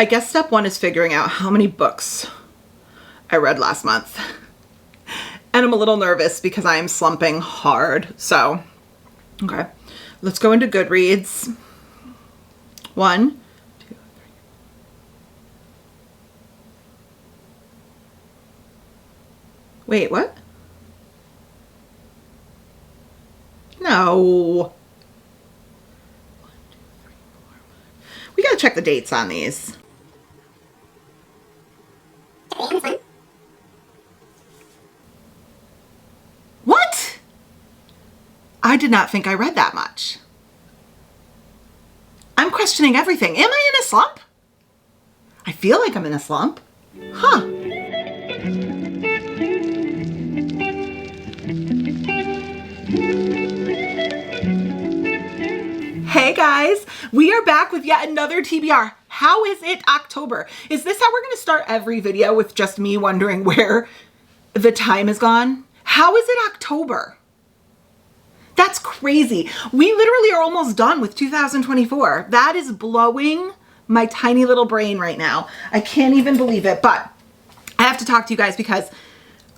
I guess step one is figuring out how many books I read last month. And I'm a little nervous because I am slumping hard. So, okay, let's go into Goodreads. 1, 2, 3. Wait, what? No. 1, 2, 3, 4, 5. We gotta check the dates on these. What? I did not think I read that much. I'm questioning everything. Am I in a slump? I feel like I'm in a slump. Huh. Hey guys, we are back with yet another TBR. How is it October? Is this how we're going to start every video, with just me wondering where the time has gone? How is it October? That's crazy. We literally are almost done with 2024. That is blowing my tiny little brain right now. I can't even believe it, but I have to talk to you guys because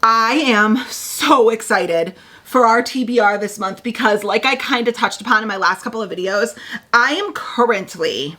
I am so excited for our TBR this month because, like I kind of touched upon in my last couple of videos, I am currently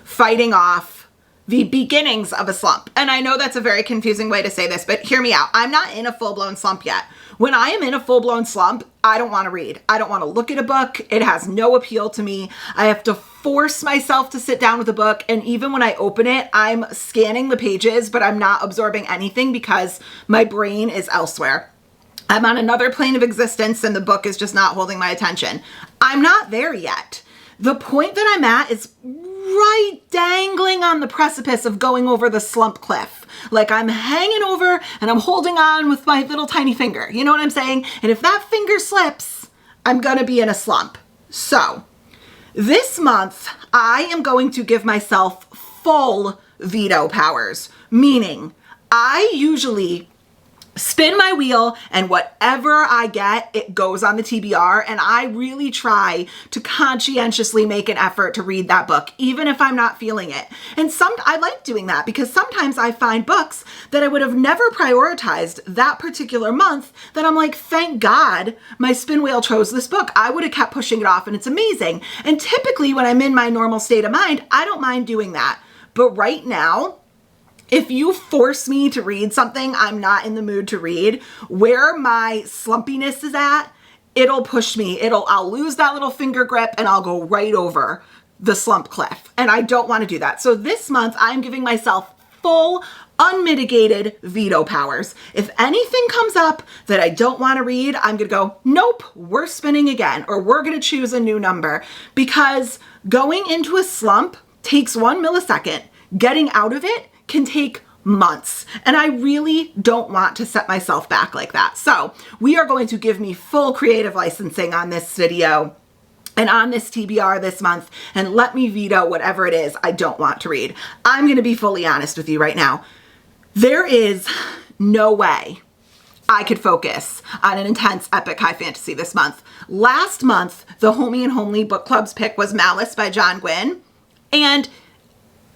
fighting off the beginnings of a slump. And I know that's a very confusing way to say this, but hear me out. I'm not in a full-blown slump yet. When I am in a full-blown slump, I don't want to read. I don't want to look at a book. It has no appeal to me. I have to force myself to sit down with a book. And even when I open it, I'm scanning the pages, but I'm not absorbing anything because my brain is elsewhere. I'm on another plane of existence and the book is just not holding my attention. I'm not there yet. The point that I'm at is right dangling on the precipice of going over the slump cliff. Like I'm hanging over and I'm holding on with my little tiny finger. You know what I'm saying? And if that finger slips, I'm gonna be in a slump. So this month, I am going to give myself full veto powers, meaning I usually spin my wheel and whatever I get, it goes on the TBR. And I really try to conscientiously make an effort to read that book, even if I'm not feeling it. And I like doing that because sometimes I find books that I would have never prioritized that particular month that I'm like, thank God my spin wheel chose this book. I would have kept pushing it off and it's amazing. And typically when I'm in my normal state of mind, I don't mind doing that. But right now, if you force me to read something I'm not in the mood to read, where my slumpiness is at, it'll push me. I'll lose that little finger grip and I'll go right over the slump cliff. And I don't want to do that. So this month I'm giving myself full unmitigated veto powers. If anything comes up that I don't want to read, I'm going to go, nope, we're spinning again, or we're going to choose a new number, because going into a slump takes 1 millisecond. Getting out of it can take months. And I really don't want to set myself back like that. So we are going to give me full creative licensing on this video and on this TBR this month, and let me veto whatever it is I don't want to read. I'm going to be fully honest with you right now. There is no way I could focus on an intense epic high fantasy this month. Last month, the Homie and Homely Book Club's pick was Malice by John Gwynne. And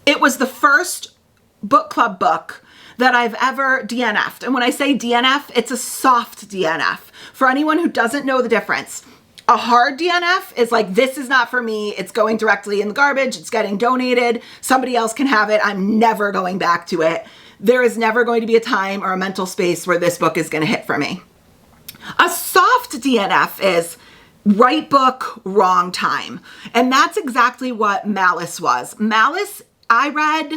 it was the first book club book that I've ever DNF'd. And when I say DNF, it's a soft DNF. For anyone who doesn't know the difference, a hard DNF is like, this is not for me. It's going directly in the garbage. It's getting donated. Somebody else can have it. I'm never going back to it. There is never going to be a time or a mental space where this book is going to hit for me. A soft DNF is right book, wrong time. And that's exactly what Malice was. Malice, I read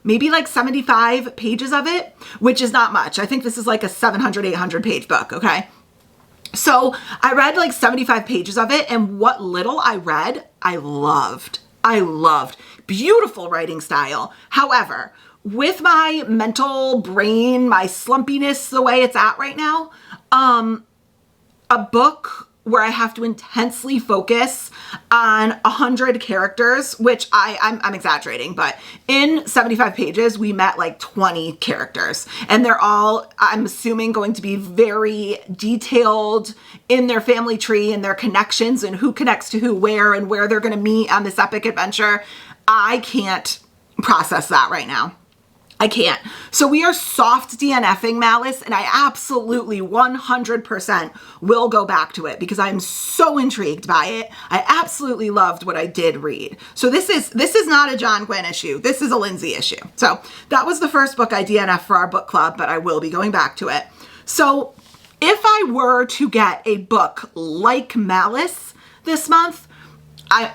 maybe like 75 pages of it, which is not much. I think this is like a 700, 800 page book, okay? So I read like 75 pages of it, and what little I read, I loved. I loved. Beautiful writing style. However, with my mental brain, my slumpiness, the way it's at right now, a book where I have to intensely focus on 100 characters, which I'm exaggerating, but in 75 pages, we met like 20 characters, and they're all, I'm assuming, going to be very detailed in their family tree and their connections and who connects to who, where, and where they're going to meet on this epic adventure. I can't process that right now. I can't. So we are soft DNFing Malice, and I absolutely 100% will go back to it because I'm so intrigued by it. I absolutely loved what I did read. So this is not a John Gwynne issue. This is a Lindsay issue. So that was the first book I DNF for our book club, but I will be going back to it. So if I were to get a book like Malice this month,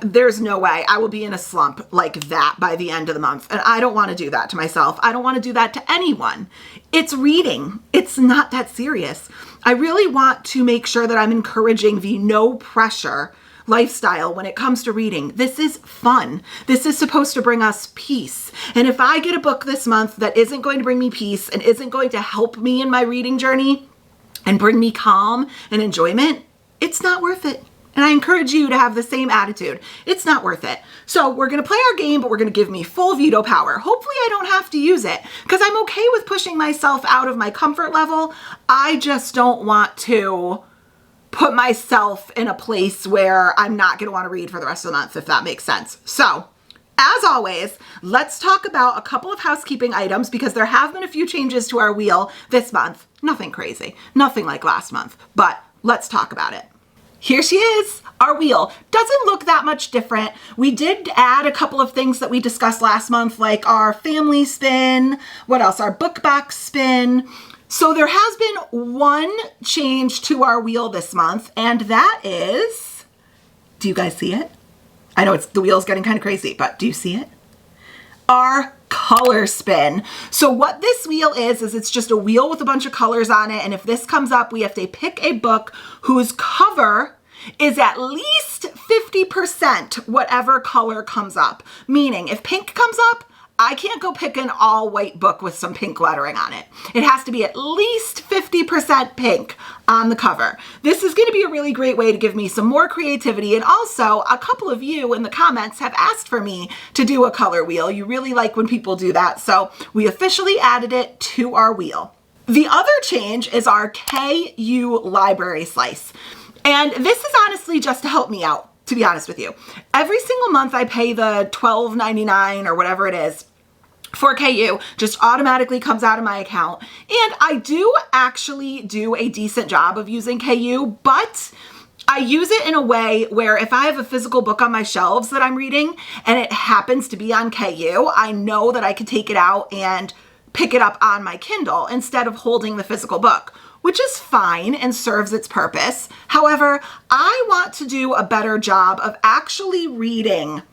there's no way I will be in a slump like that by the end of the month. And I don't want to do that to myself. I don't want to do that to anyone. It's reading. It's not that serious. I really want to make sure that I'm encouraging the no pressure lifestyle when it comes to reading. This is fun. This is supposed to bring us peace. And if I get a book this month that isn't going to bring me peace and isn't going to help me in my reading journey and bring me calm and enjoyment, it's not worth it. And I encourage you to have the same attitude. It's not worth it. So we're going to play our game, but we're going to give me full veto power. Hopefully I don't have to use it because I'm okay with pushing myself out of my comfort level. I just don't want to put myself in a place where I'm not going to want to read for the rest of the month, if that makes sense. So as always, let's talk about a couple of housekeeping items because there have been a few changes to our wheel this month. Nothing crazy, nothing like last month, but let's talk about it. Here she is, our wheel. Doesn't look that much different. We did add a couple of things that we discussed last month, like our family spin, what else? Our book box spin. So there has been one change to our wheel this month, and that is, do you guys see it? I know the wheel's getting kind of crazy, but do you see it? Our color spin. So what this wheel is it's just a wheel with a bunch of colors on it. And if this comes up, we have to pick a book whose cover is at least 50% whatever color comes up. Meaning if pink comes up, I can't go pick an all white book with some pink lettering on it. It has to be at least 50% pink on the cover. This is going to be a really great way to give me some more creativity. And also a couple of you in the comments have asked for me to do a color wheel. You really like when people do that. So we officially added it to our wheel. The other change is our KU library slice. And this is honestly just to help me out, to be honest with you. Every single month I pay the $12.99 or whatever it is for KU, just automatically comes out of my account. And I do actually do a decent job of using KU, but I use it in a way where if I have a physical book on my shelves that I'm reading and it happens to be on KU, I know that I can take it out and pick it up on my Kindle instead of holding the physical book, which is fine and serves its purpose. However, I want to do a better job of actually reading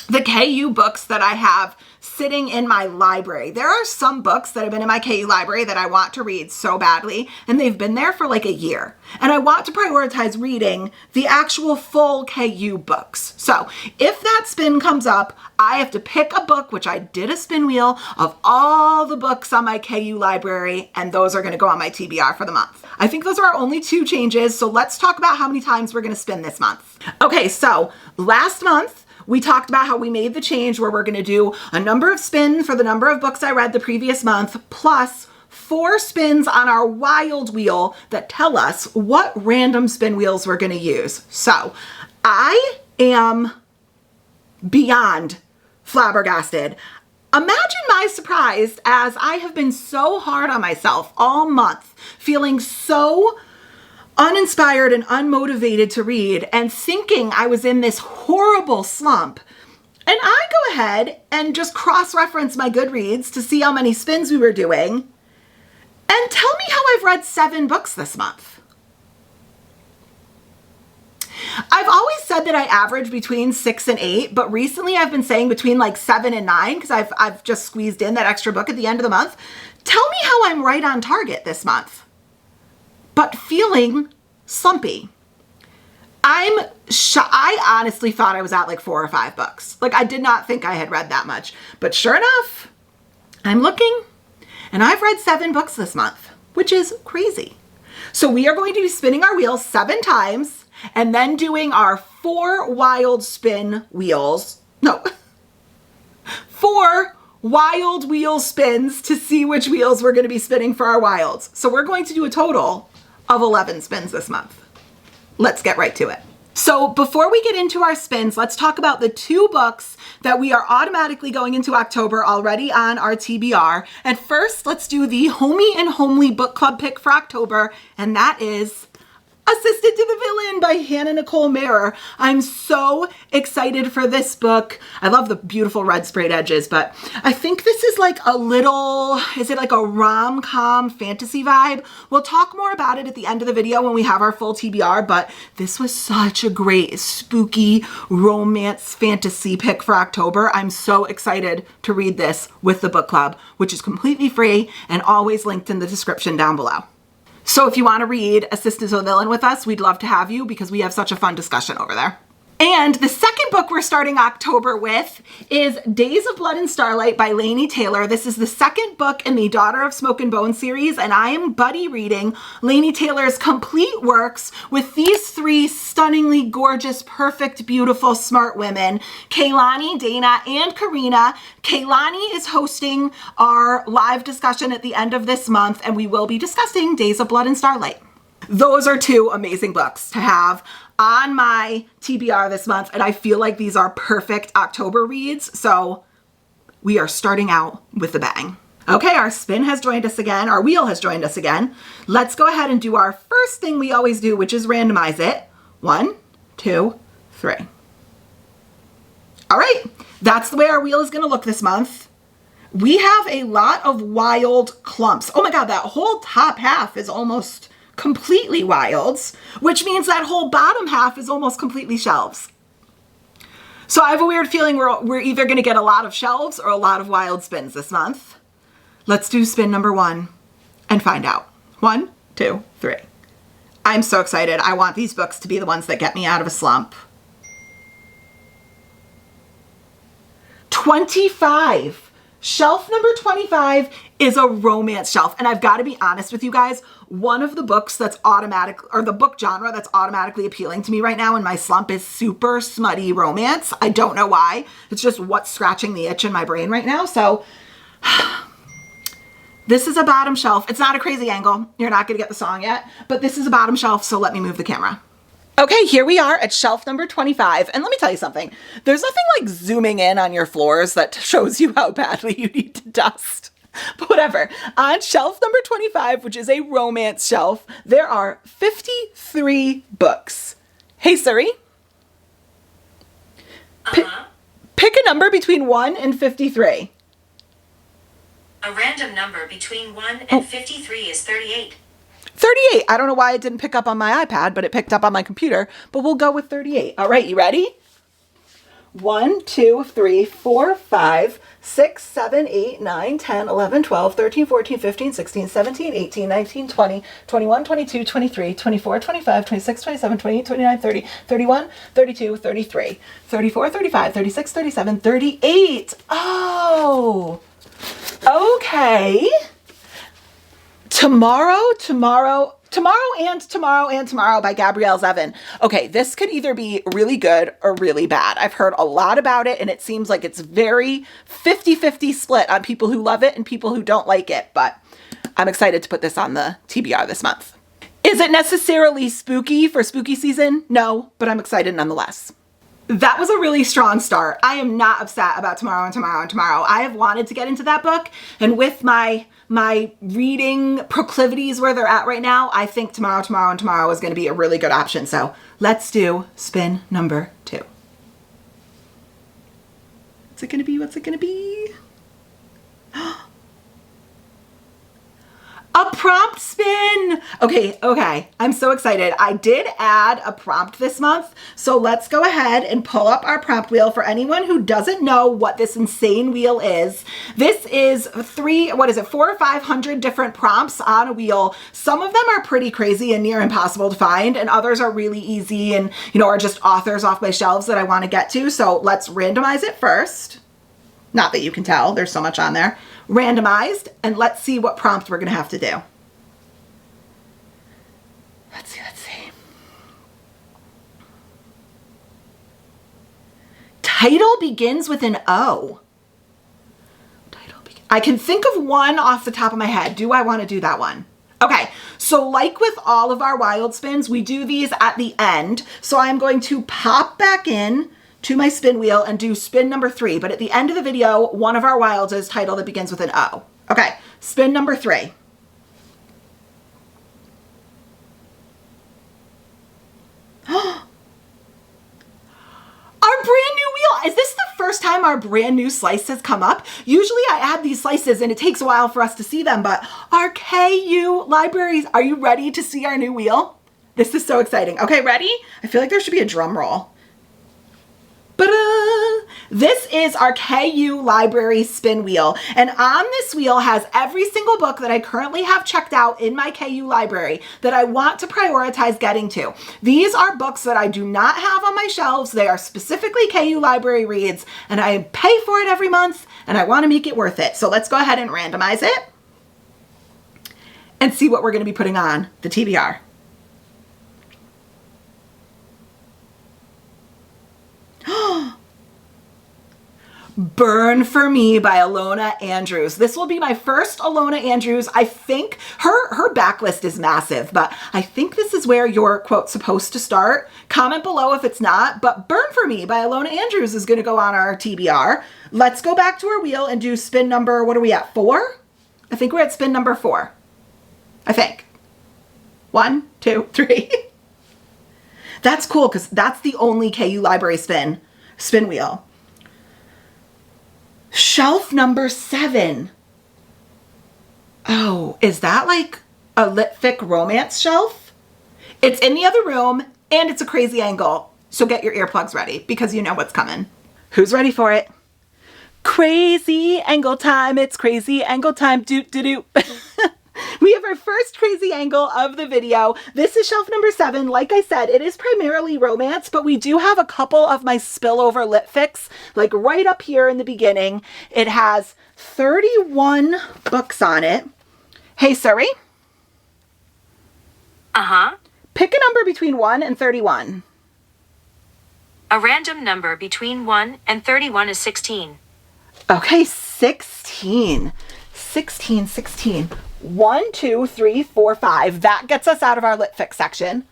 the KU books that I have sitting in my library. There are some books that have been in my KU library that I want to read so badly, and they've been there for like a year. And I want to prioritize reading the actual full KU books. So if that spin comes up, I have to pick a book, which I did a spin wheel of all the books on my KU library, and those are going to go on my TBR for the month. I think those are our only two changes. So let's talk about how many times we're going to spin this month. Okay, so last month, we talked about how we made the change where we're going to do a number of spins for the number of books I read the previous month, plus 4 spins on our wild wheel that tell us what random spin wheels we're going to use. So I am beyond flabbergasted. Imagine my surprise as I have been so hard on myself all month, feeling so uninspired and unmotivated to read and thinking I was in this horrible slump. And I go ahead and just cross-reference my Goodreads to see how many spins we were doing and tell me how I've read 7 books this month. I've always said that I average between 6 and 8, but recently I've been saying between like 7 and 9 because I've just squeezed in that extra book at the end of the month. Tell me how I'm right on target this month, but feeling slumpy. I honestly thought I was at like 4 or 5 books. Like I did not think I had read that much, but sure enough, I'm looking and I've read 7 books this month, which is crazy. So we are going to be spinning our wheels 7 times and then doing our 4 wild spin wheels. No, 4 wild wheel spins to see which wheels we're going to be spinning for our wilds. So we're going to do a total of 11 spins this month. Let's get right to it. So before we get into our spins, let's talk about the 2 books that we are automatically going into October already on our TBR. And first, let's do the Homey and Homely book club pick for October, and that is Assisted to the Villain by Hannah Nicole Mehrer. I'm so excited for this book. I love the beautiful red sprayed edges, but I think this is like a little, is it like a rom-com fantasy vibe? We'll talk more about it at the end of the video when we have our full TBR, but this was such a great spooky romance fantasy pick for October. I'm so excited to read this with the book club, which is completely free and always linked in the description down below. So if you want to read Assisted to the Villain with us, we'd love to have you because we have such a fun discussion over there. And the second book we're starting October with is Days of Blood and Starlight by Laini Taylor. This is the second book in the Daughter of Smoke and Bone series, and I am buddy reading Laini Taylor's complete works with these 3 stunningly gorgeous, perfect, beautiful, smart women, Kaylani, Dana, and Karina. Kaylani is hosting our live discussion at the end of this month, and we will be discussing Days of Blood and Starlight. Those are 2 amazing books to have on my TBR this month, and I feel like these are perfect October reads, so we are starting out with a bang. Okay, our spin has joined us again, our wheel has joined us again. Let's go ahead and do our first thing we always do, which is randomize it. 1, 2, 3. All right, that's the way our wheel is gonna look this month. We have a lot of wild clumps. Oh my God, that whole top half is almost completely wilds, which means that whole bottom half is almost completely shelves. So I have a weird feeling we're either going to get a lot of shelves or a lot of wild spins this month. Let's do spin number 1 and find out. 1, 2, 3. I'm so excited. I want these books to be the ones that get me out of a slump. 25. Shelf number 25 is a romance shelf. And I've got to be honest with you guys, one of the books that's automatic, or the book genre that's automatically appealing to me right now in my slump is super smutty romance. I don't know why. It's just what's scratching the itch in my brain right now. So this is a bottom shelf. It's not a crazy angle. You're not going to get the song yet, but this is a bottom shelf. So let me move the camera. Okay, here we are at shelf number 25. And let me tell you something. There's nothing like zooming in on your floors that shows you how badly you need to dust. But whatever. On shelf number 25, which is a romance shelf, there are 53 books. Hey, Siri. Pick a number between 1 and 53. A random number between 1 and 53 is 38. 38. I don't know why it didn't pick up on my iPad, but it picked up on my computer. But we'll go with 38. All right, you ready? 1, 2, 3, 4, 5, 6, 7, 8, 9, 10, 11, 12, 13, 14, 15, 16, 17, 18, 19, 20, 21, 22, 23, 24, 25, 26, 27, 28, 29, 30, 31, 32, 33, 34, 35, 36, 37, 38. Oh, okay. Tomorrow and Tomorrow by Gabrielle Zevin. Okay, this could either be really good or really bad. I've heard a lot about it and it seems like it's very 50-50 split on people who love it and people who don't like it, but I'm excited to put this on the TBR this month. Is it necessarily spooky for spooky season? No, but I'm excited nonetheless. That was a really strong start. I am not upset about Tomorrow and Tomorrow and Tomorrow. I have wanted to get into that book, and with my reading proclivities where they're at right now, I think Tomorrow, Tomorrow, and Tomorrow is going to be a really good option. So let's do spin number 2. What's it going to be? What's it going to be? A prompt spin. Okay. I'm so excited. I did add a prompt this month. So let's go ahead and pull up our prompt wheel. For anyone who doesn't know what this insane wheel is, this is 400 or 500 different prompts on a wheel. Some of them are pretty crazy and near impossible to find, and others are really easy and, are just authors off my shelves that I want to get to. So let's randomize it first. Not that you can tell, there's so much on there. Randomized, and let's see what prompt we're going to have to do. Let's see. Title begins with an O. I can think of one off the top of my head. Do I want to do that one? Okay, so like with all of our wild spins, we do these at the end. So I'm going to pop back in to my spin wheel and do spin number 3. But at the end of the video, one of our wilds is title that begins with an O. Okay, spin number 3. Our brand new wheel. Is this the first time our brand new slice has come up? Usually I add these slices and it takes a while for us to see them, but our KU libraries, are you ready to see our new wheel? This is so exciting. Okay, ready? I feel like there should be a drum roll. Ta-da! This is our KU library spin wheel, and on this wheel has every single book that I currently have checked out in my KU library that I want to prioritize getting to. These are books that I do not have on my shelves. They are specifically KU library reads, and I pay for it every month, and I want to make it worth it. So let's go ahead and randomize it and see what we're going to be putting on the TBR. Burn for Me by Ilona Andrews. This will be my first Ilona Andrews. I think her backlist is massive, but I think this is where you're, quote, supposed to start. Comment below if it's not, but Burn for Me by Ilona Andrews is going to go on our TBR. Let's go back to our wheel and do spin number, what are we at, 4? I think we're at spin number 4. I think. 1, 2, 3. That's cool because that's the only KU library spin wheel. Shelf number 7. Oh, is that like a Litfic romance shelf? It's in the other room and it's a crazy angle. So get your earplugs ready because you know what's coming. Who's ready for it? Crazy angle time. It's crazy angle time. Doot doot doot. We have our first crazy angle of the video. This is shelf number 7. Like I said, it is primarily romance, but we do have a couple of my spillover Litfics, like right up here in the beginning. It has 31 books on it. Hey, Siri. Uh-huh. Pick a number between 1 and 31. A random number between 1 and 31 is 16. Okay, 16. 16. 1, 2, 3, 4, 5. That gets us out of our Litfic section.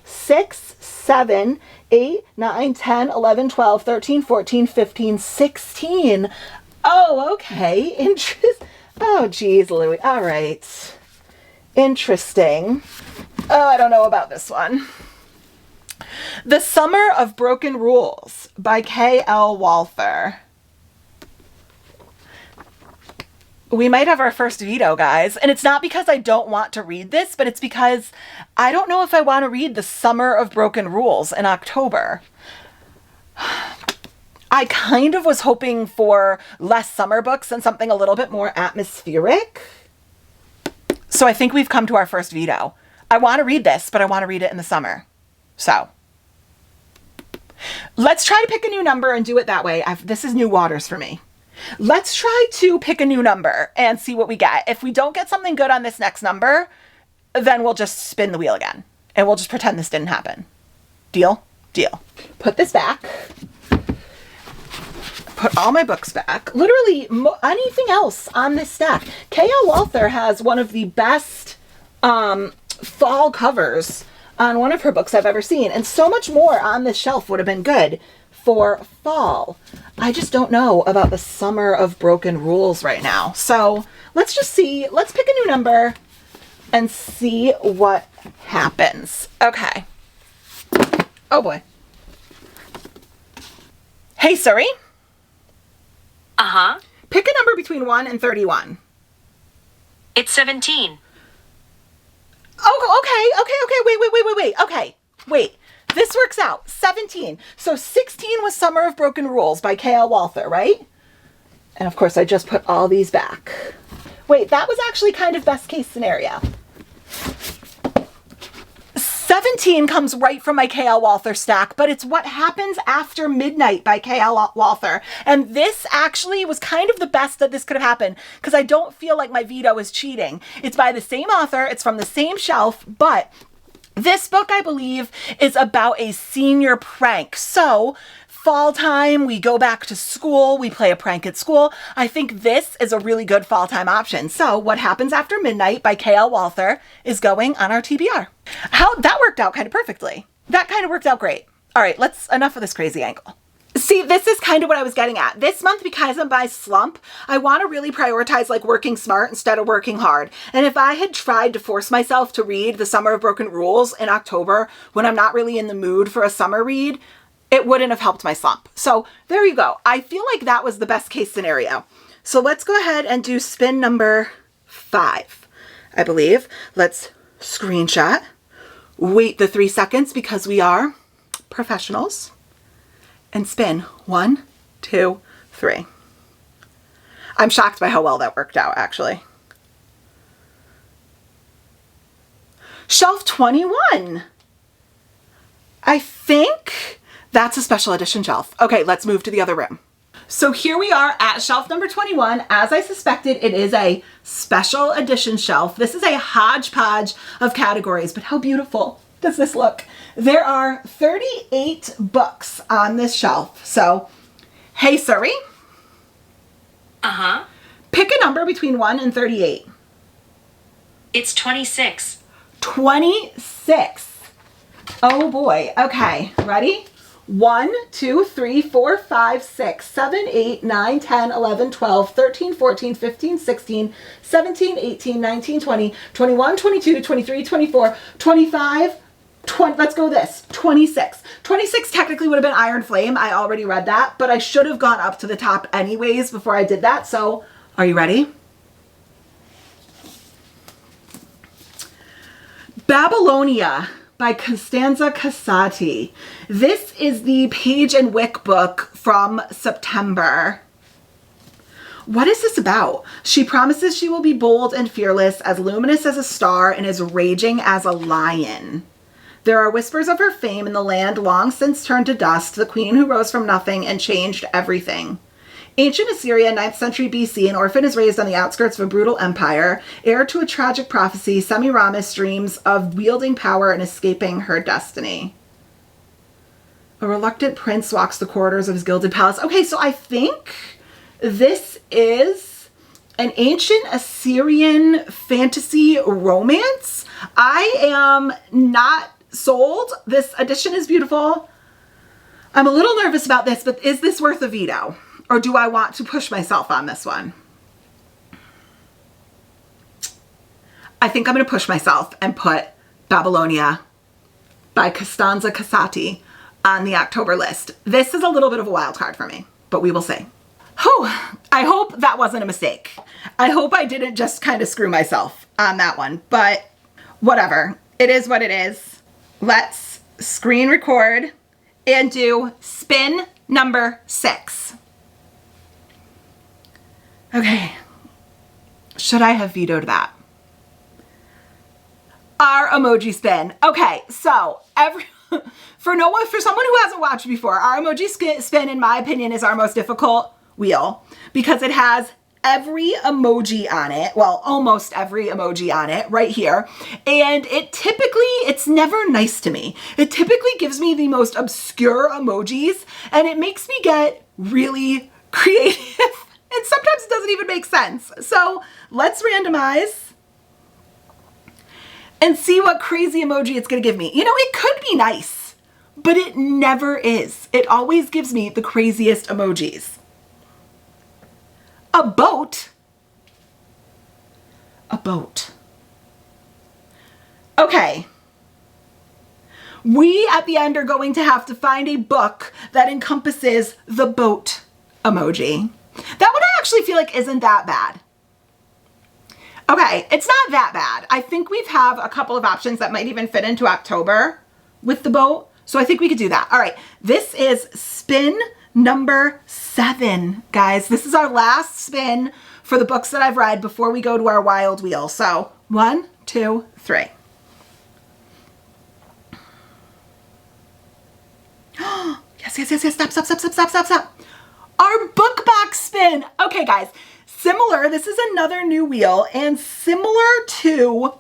6, 7, 8, 9, 10, 11, 12, 13, 14, 15, 16. Oh, okay. Oh, geez, Louie. All right. Interesting. Oh, I don't know about this one. The Summer of Broken Rules by K.L. Walther. We might have our first veto, guys. And it's not because I don't want to read this, but it's because I don't know if I want to read The Summer of Broken Rules in October. I kind of was hoping for less summer books and something a little bit more atmospheric. So I think we've come to our first veto. I want to read this, but I want to read it in the summer. So let's try to pick a new number and do it that way. This is new waters for me. Let's try to pick a new number and see what we get. If we don't get something good on this next number, then we'll just spin the wheel again and we'll just pretend this didn't happen. Deal? Deal. Put this back. Put all my books back. Literally anything else on this stack. K.L. Walther has one of the best fall covers on one of her books I've ever seen. And so much more on this shelf would have been good for fall. I just don't know about the Summer of Broken Rules right now. So let's just see. Let's pick a new number and see what happens. Okay. Oh boy. Hey, Siri. Uh-huh. Pick a number between 1 and 31. It's 17. Oh, okay. Wait. Okay, wait. This works out. 17. So 16 was Summer of Broken Rules by K.L. Walther, right? And of course, I just put all these back. Wait, that was actually kind of best case scenario. 17 comes right from my K.L. Walther stack, but it's What Happens After Midnight by K.L. Walther. And this actually was kind of the best that this could have happened because I don't feel like my veto is cheating. It's by the same author, it's from the same shelf, but this book, I believe, is about a senior prank. So fall time, we go back to school, we play a prank at school. I think this is a really good fall time option. So What Happens After Midnight by K.L. Walther is going on our TBR. That worked out kind of perfectly. That kind of worked out great. All right, enough of this crazy angle. See, this is kind of what I was getting at. This month, because I'm by slump, I want to really prioritize like working smart instead of working hard. And if I had tried to force myself to read The Summer of Broken Rules in October when I'm not really in the mood for a summer read, it wouldn't have helped my slump. So there you go. I feel like that was the best case scenario. So let's go ahead and do spin number 5, I believe. Let's screenshot. Wait the 3 seconds because we are professionals. And spin 1, 2, 3. I'm shocked by how well that worked out, actually. Shelf 21. I think that's a special edition shelf. Okay, let's move to the other room. So here we are at shelf number 21. As I suspected, it is a special edition shelf. This is a hodgepodge of categories, but how beautiful does this look? There are 38 books on this shelf. So, hey Siri. Uh-huh. Pick a number between 1 and 38. It's 26. 26. Oh boy. Okay, ready? 1, 2, 3, 4, 5, 6, 7, 8, 9, 10, 11, 12, 13, 14, 15, 16, 17, 18, 19, 20, 21, 22, 23, 24, 25, 20, let's go this, 26. 26 technically would have been Iron Flame. I already read that, but I should have gone up to the top anyways before I did that. So are you ready? Babylonia by Costanza Casati. This is the Page and Wick book from September. What is this about? She promises she will be bold and fearless, as luminous as a star, and as raging as a lion. There are whispers of her fame in the land long since turned to dust, the queen who rose from nothing and changed everything. Ancient Assyria, 9th century BC, an orphan is raised on the outskirts of a brutal empire. Heir to a tragic prophecy, Semiramis dreams of wielding power and escaping her destiny. A reluctant prince walks the corridors of his gilded palace. Okay, so I think this is an ancient Assyrian fantasy romance. I am not sold. This edition is beautiful. I'm a little nervous about this, but is this worth a veto? Or do I want to push myself on this one? I think I'm going to push myself and put Babylonia by Costanza Casati on the October list. This is a little bit of a wild card for me, but we will see. Whew, I hope that wasn't a mistake. I hope I didn't just kind of screw myself on that one, but whatever. It is what it is. Let's screen record and do spin number 6. Okay. Should I have vetoed that? Our emoji spin. Okay, so for someone who hasn't watched before, our emoji spin, in my opinion, is our most difficult wheel because it has every emoji on it. Well, almost every emoji on it right here. And it's never nice to me. It typically gives me the most obscure emojis and it makes me get really creative. And sometimes it doesn't even make sense. So let's randomize and see what crazy emoji it's going to give me. You know, it could be nice, but it never is. It always gives me the craziest emojis. A boat. A boat. Okay. We at the end are going to have to find a book that encompasses the boat emoji. That one I actually feel like isn't that bad. Okay, it's not that bad. I think we have a couple of options that might even fit into October with the boat. So I think we could do that. All right, this is spin number 7, guys. This is our last spin for the books that I've read before we go to our wild wheel. So 1, 2, 3. Yes. Stop. Our book box spin. Okay, guys. Similar. This is another new wheel and similar to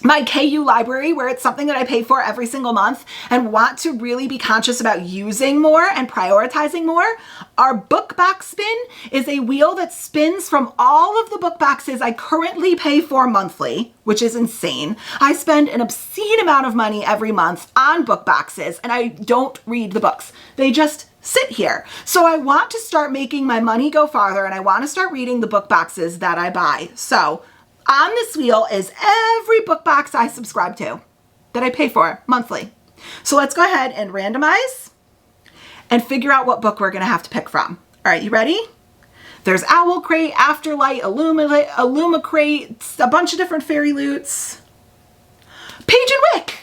my KU library, where it's something that I pay for every single month and want to really be conscious about using more and prioritizing more, our book box spin is a wheel that spins from all of the book boxes I currently pay for monthly, which is insane. I spend an obscene amount of money every month on book boxes, and I don't read the books. They just sit here. So I want to start making my money go farther, and I want to start reading the book boxes that I buy. So on this wheel is every book box I subscribe to that I pay for monthly. So let's go ahead and randomize and figure out what book we're going to have to pick from. All right, you ready? There's Owl Crate, Afterlight, Illumicrate, a bunch of different fairy loots. Page and Wick.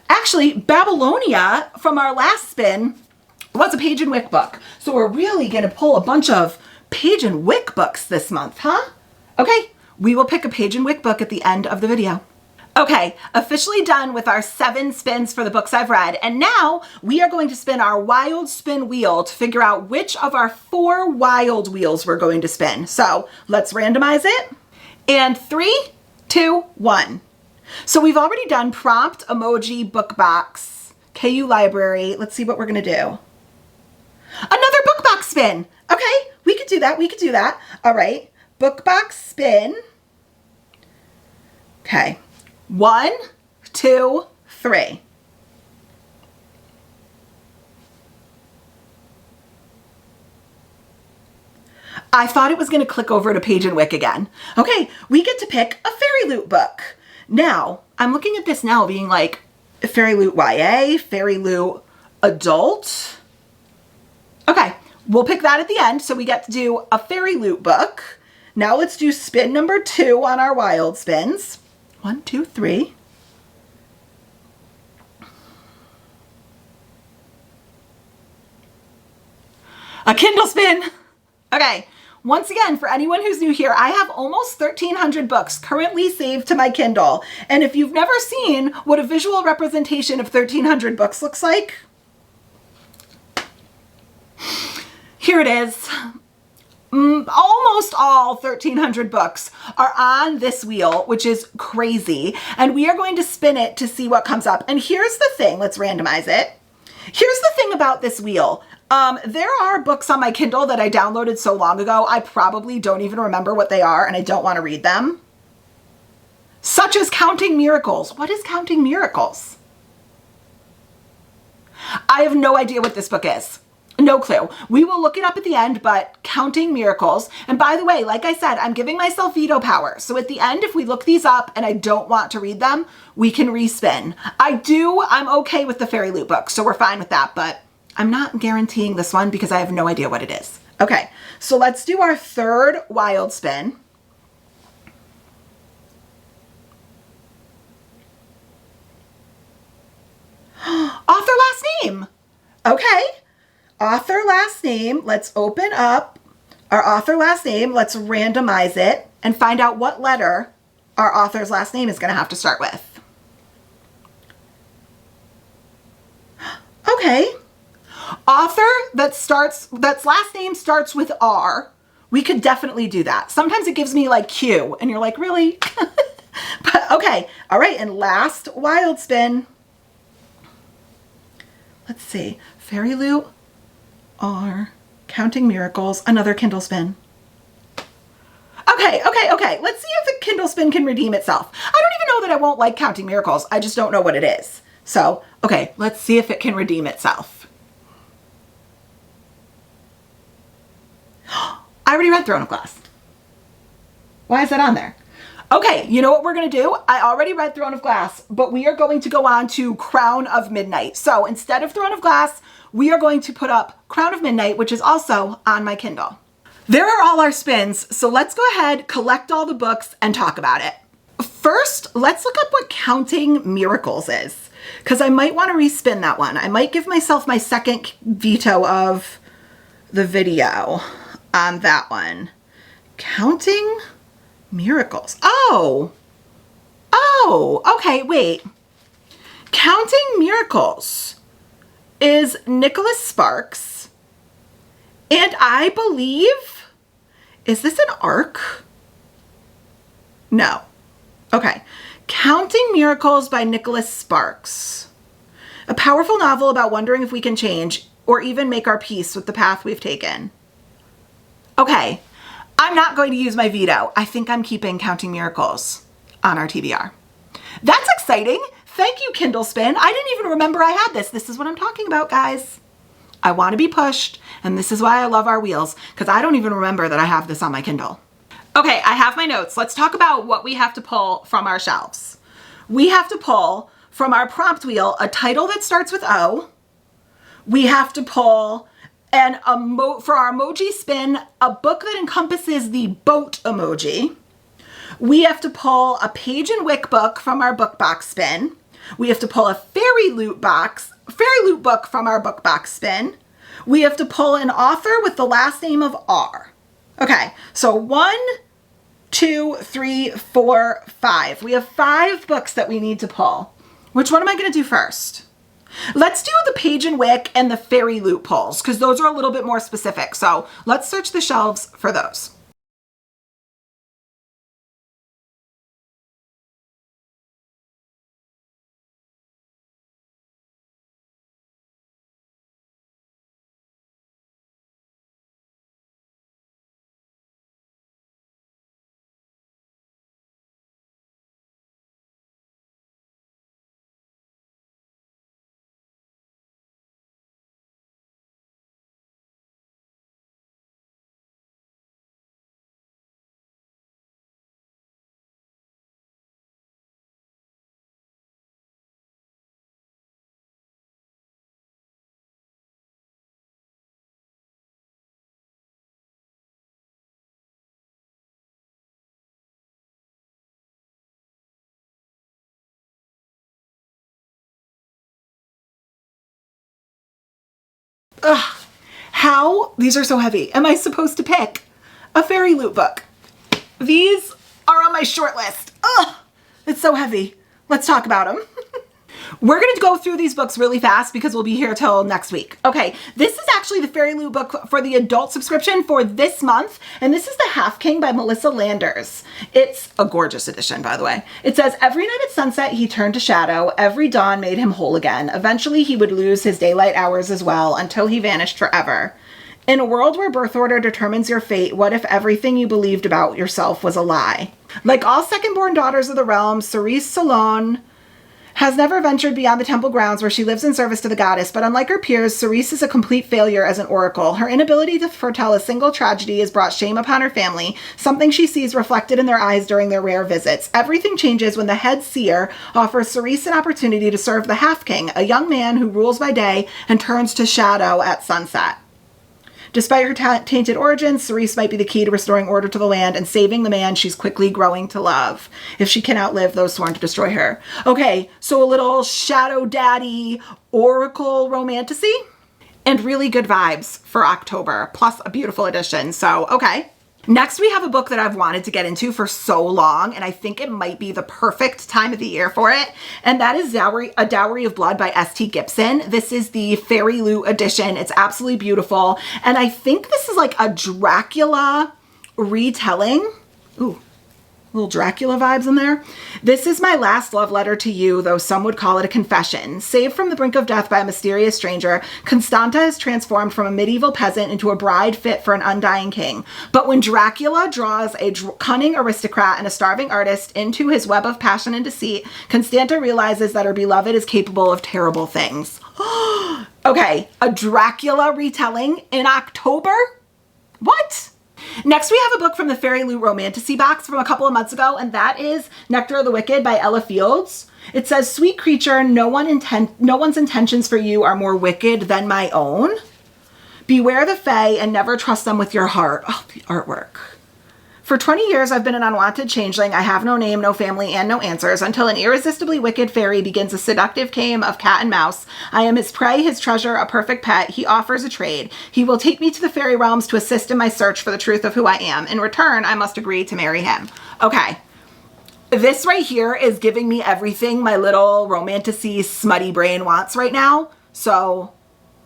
Actually, Babylonia from our last spin was a Page and Wick book. So we're really going to pull a bunch of Page and Wick books this month, huh? Okay. We will pick a Page and Wick book at the end of the video. Okay, officially done with our 7 spins for the books I've read. And now we are going to spin our wild spin wheel to figure out which of our 4 wild wheels we're going to spin. So let's randomize it. And 3, 2, 1. So we've already done prompt, emoji, book box, KU library. Let's see what we're gonna do. Another book box spin. Okay, we could do that, we could do that. All right. Book box spin. Okay. 1, 2, 3. I thought it was going to click over to Page and Wick again. Okay, we get to pick a Fairy Loot book. Now, I'm looking at this now being like Fairy Loot YA, Fairy Loot Adult. Okay, we'll pick that at the end. So we get to do a Fairy Loot book. Now let's do spin number 2 on our wild spins. 1, 2, 3. A Kindle spin. Okay, once again, for anyone who's new here, I have almost 1,300 books currently saved to my Kindle. And if you've never seen what a visual representation of 1,300 books looks like, here it is. Almost all 1,300 books are on this wheel, which is crazy. And we are going to spin it to see what comes up. And here's the thing, let's randomize it. Here's the thing about this wheel. There are books on my Kindle that I downloaded so long ago, I probably don't even remember what they are and I don't want to read them. Such as Counting Miracles. What is Counting Miracles? I have no idea what this book is. No clue. We will look it up at the end, but Counting Miracles. And by the way, like I said, I'm giving myself veto power. So at the end, if we look these up and I don't want to read them, we can respin. I'm okay with the Fairy Loot book, so we're fine with that, but I'm not guaranteeing this one because I have no idea what it is. Okay, so let's do our 3rd wild spin. Author last name. Okay. Author last name. Let's open up our author last name. Let's randomize it and find out what letter our author's last name is going to have to start with. Okay. Author that's last name starts with R. We could definitely do that. Sometimes it gives me like Q and you're like, really? But okay. All right. And last wild spin. Let's see. Fairy Loot, R, Counting Miracles, another Kindle spin. Okay. Let's see if the Kindle spin can redeem itself. I don't even know that I won't like Counting Miracles. I just don't know what it is. So, okay, let's see if it can redeem itself. I already read Throne of Glass. Why is that on there? Okay, you know what we're going to do? I already read Throne of Glass, but we are going to go on to Crown of Midnight. So instead of Throne of Glass, we are going to put up Crown of Midnight, which is also on my Kindle. There are all our spins, so let's go ahead, collect all the books, and talk about it. First, let's look up what Counting Miracles is, because I might want to respin that one. I might give myself my second veto of the video on that one. Counting Miracles. Oh, okay, wait. Counting Miracles is Nicholas Sparks, and I believe, is this an ARC? No. Okay. Counting Miracles by Nicholas Sparks. A powerful novel about wondering if we can change or even make our peace with the path we've taken. Okay, I'm not going to use my veto. I think I'm keeping Counting Miracles on our TBR. That's exciting. Thank you, Kindle Spin. I didn't even remember I had this. This is what I'm talking about, guys. I want to be pushed, and this is why I love our wheels, because I don't even remember that I have this on my Kindle. Okay, I have my notes. Let's talk about what we have to pull from our shelves. We have to pull from our prompt wheel a title that starts with O. We have to pull for our emoji spin, a book that encompasses the boat emoji. We have to pull a Page and Wick book from our book box spin. We have to pull a fairy loot book from our book box spin. We have to pull an author with the last name of R. Okay, so 1, 2, 3, 4, 5. We have 5 books that we need to pull. Which one am I going to do first? Let's do the Page and Wick and the fairy loot pulls, because those are a little bit more specific. So let's search the shelves for those. Ugh, these are so heavy. Am I supposed to pick a fairy loot book? These are on my short list. Ugh, it's so heavy. Let's talk about them. We're going to go through these books really fast because we'll be here till next week. Okay, this is actually the Fairy Loot book for the adult subscription for this month, and this is The Half King by Melissa Landers. It's a gorgeous edition, by the way. It says, every night at sunset he turned to shadow, every dawn made him whole again. Eventually he would lose his daylight hours as well until he vanished forever. In a world where birth order determines your fate, what if everything you believed about yourself was a lie? Like all second-born daughters of the realm, Cerise Salon has never ventured beyond the temple grounds where she lives in service to the goddess, but unlike her peers, Cerise is a complete failure as an oracle. Her inability to foretell a single tragedy has brought shame upon her family, something she sees reflected in their eyes during their rare visits. Everything changes when the head seer offers Cerise an opportunity to serve the Half King, a young man who rules by day and turns to shadow at sunset. Despite her tainted origins, Cerise might be the key to restoring order to the land and saving the man she's quickly growing to love, if she can outlive those sworn to destroy her. Okay, so a little Shadow Daddy Oracle romantasy and really good vibes for October, plus a beautiful edition. So, okay. Next, we have a book that I've wanted to get into for so long, and I think it might be the perfect time of the year for it, and that is A Dowry of Blood by S.T. Gibson. This is the Fairy Loot edition. It's absolutely beautiful, and I think this is like a Dracula retelling. Ooh, little Dracula vibes in there. This is my last love letter to you, though some would call it a confession. Saved from the brink of death by a mysterious stranger, Constanta is transformed from a medieval peasant into a bride fit for an undying king. But when Dracula draws a cunning aristocrat and a starving artist into his web of passion and deceit, Constanta realizes that her beloved is capable of terrible things. Okay, a Dracula retelling in October? What? Next, we have a book from the Fairy Loot Romantasy box from a couple of months ago, and that is Nectar of the Wicked by Ella Fields. It says, sweet creature, no one's intentions for you are more wicked than my own. Beware the fae and never trust them with your heart. Oh, the artwork. For 20 years, I've been an unwanted changeling. I have no name, no family, and no answers, until an irresistibly wicked fairy begins a seductive game of cat and mouse. I am his prey, his treasure, a perfect pet. He offers a trade. He will take me to the fairy realms to assist in my search for the truth of who I am. In return, I must agree to marry him. Okay. This right here is giving me everything my little romantasy smutty brain wants right now. So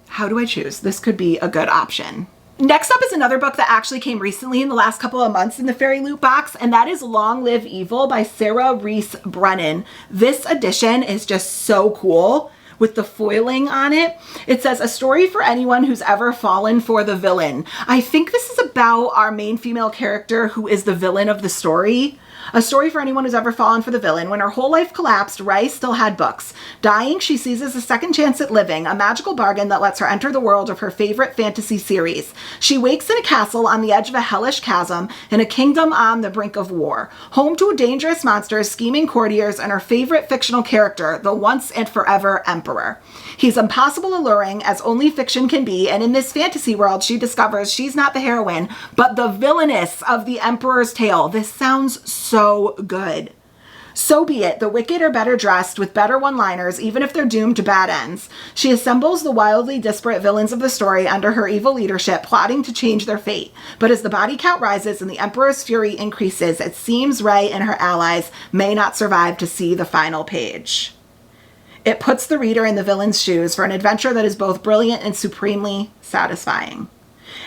how do I choose? This could be a good option. Next up is another book that actually came recently in the last couple of months in the Fairy Loot box, and that is Long Live Evil by Sarah Reese Brennan. This edition is just so cool with the foiling on it. It says, a story for anyone who's ever fallen for the villain. I think this is about our main female character who is the villain of the story. A story for anyone who's ever fallen for the villain. When her whole life collapsed, Rice still had books. Dying, she seizes a second chance at living, a magical bargain that lets her enter the world of her favorite fantasy series. She wakes in a castle on the edge of a hellish chasm, in a kingdom on the brink of war. Home to dangerous monsters, scheming courtiers, and her favorite fictional character, the once and forever Emperor. He's impossible alluring, as only fiction can be, and in this fantasy world, she discovers she's not the heroine, but the villainess of the Emperor's tale. This sounds so good. So be it. The wicked are better dressed, with better one-liners, even if they're doomed to bad ends. She assembles the wildly disparate villains of the story under her evil leadership, plotting to change their fate. But as the body count rises and the Emperor's fury increases, it seems Ray and her allies may not survive to see the final page. It puts the reader in the villain's shoes for an adventure that is both brilliant and supremely satisfying.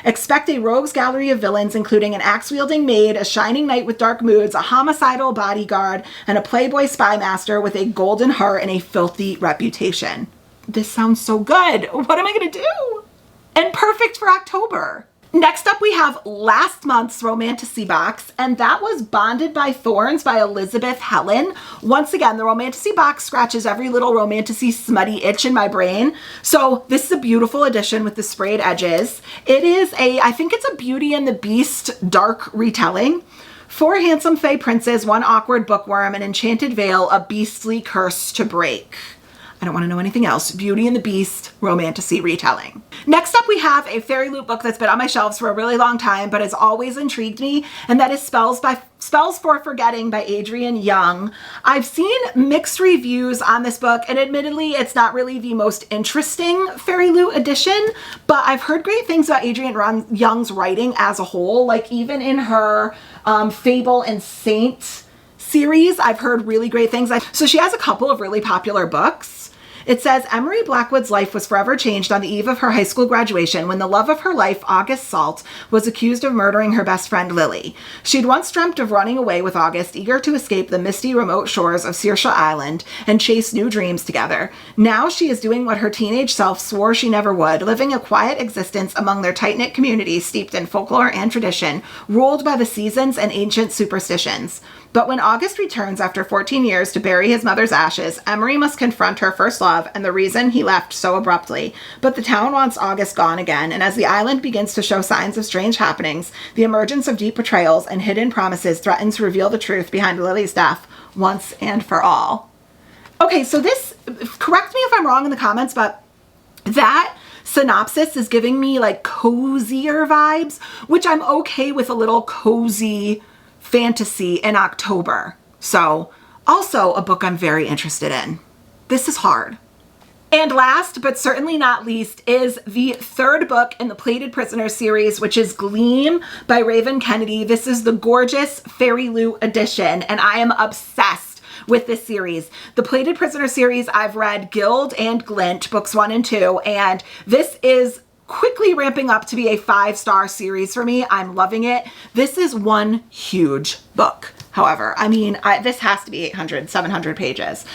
Expect a rogues gallery of villains, including an axe-wielding maid, a shining knight with dark moods, a homicidal bodyguard, and a playboy spy master with a golden heart and a filthy reputation. This sounds so good. What am I going to do? And perfect for October. Next up, we have last month's Romantasy box, and that was Bonded by Thorns by Elizabeth Helen. Once again, the Romantasy box scratches every little Romantasy smutty itch in my brain. So this is a beautiful edition with the sprayed edges. It is I think it's a Beauty and the Beast dark retelling. 4 handsome fae princes, 1 awkward bookworm, an enchanted veil, a beastly curse to break. I don't want to know anything else. Beauty and the Beast, Romantasy retelling. Next up, we have a Fairy Loot book that's been on my shelves for a really long time, but has always intrigued me, and that is Spells for Forgetting by Adrienne Young. I've seen mixed reviews on this book, and admittedly, it's not really the most interesting Fairy Loot edition, but I've heard great things about Adrienne Young's writing as a whole. Like, even in her Fable and Saint series, I've heard really great things. So she has a couple of really popular books. It says, Emery Blackwood's life was forever changed on the eve of her high school graduation when the love of her life, August Salt, was accused of murdering her best friend Lily. She'd once dreamt of running away with August, eager to escape the misty, remote shores of Saoirse Island and chase new dreams together. Now she is doing what her teenage self swore she never would, living a quiet existence among their tight-knit community steeped in folklore and tradition, ruled by the seasons and ancient superstitions. But when August returns after 14 years to bury his mother's ashes, Emery must confront her first love and the reason he left so abruptly. But the town wants August gone again, and as the island begins to show signs of strange happenings, the emergence of deep betrayals and hidden promises threatens to reveal the truth behind Lily's death once and for all. Okay, so this, correct me if I'm wrong in the comments, but that synopsis is giving me like cozier vibes, which I'm okay with a little cozy fantasy in October. So also a book I'm very interested in. This is hard. And last, but certainly not least, is the 3rd book in the Plated Prisoner series, which is Gleam by Raven Kennedy. This is the gorgeous Fairy Loot edition, and I am obsessed with this series. The Plated Prisoner series, I've read Gild and Glint, books 1 and 2, and this is quickly ramping up to be a 5-star series for me. I'm loving it. This is one huge book. However, I mean, this has to be 800, 700 pages.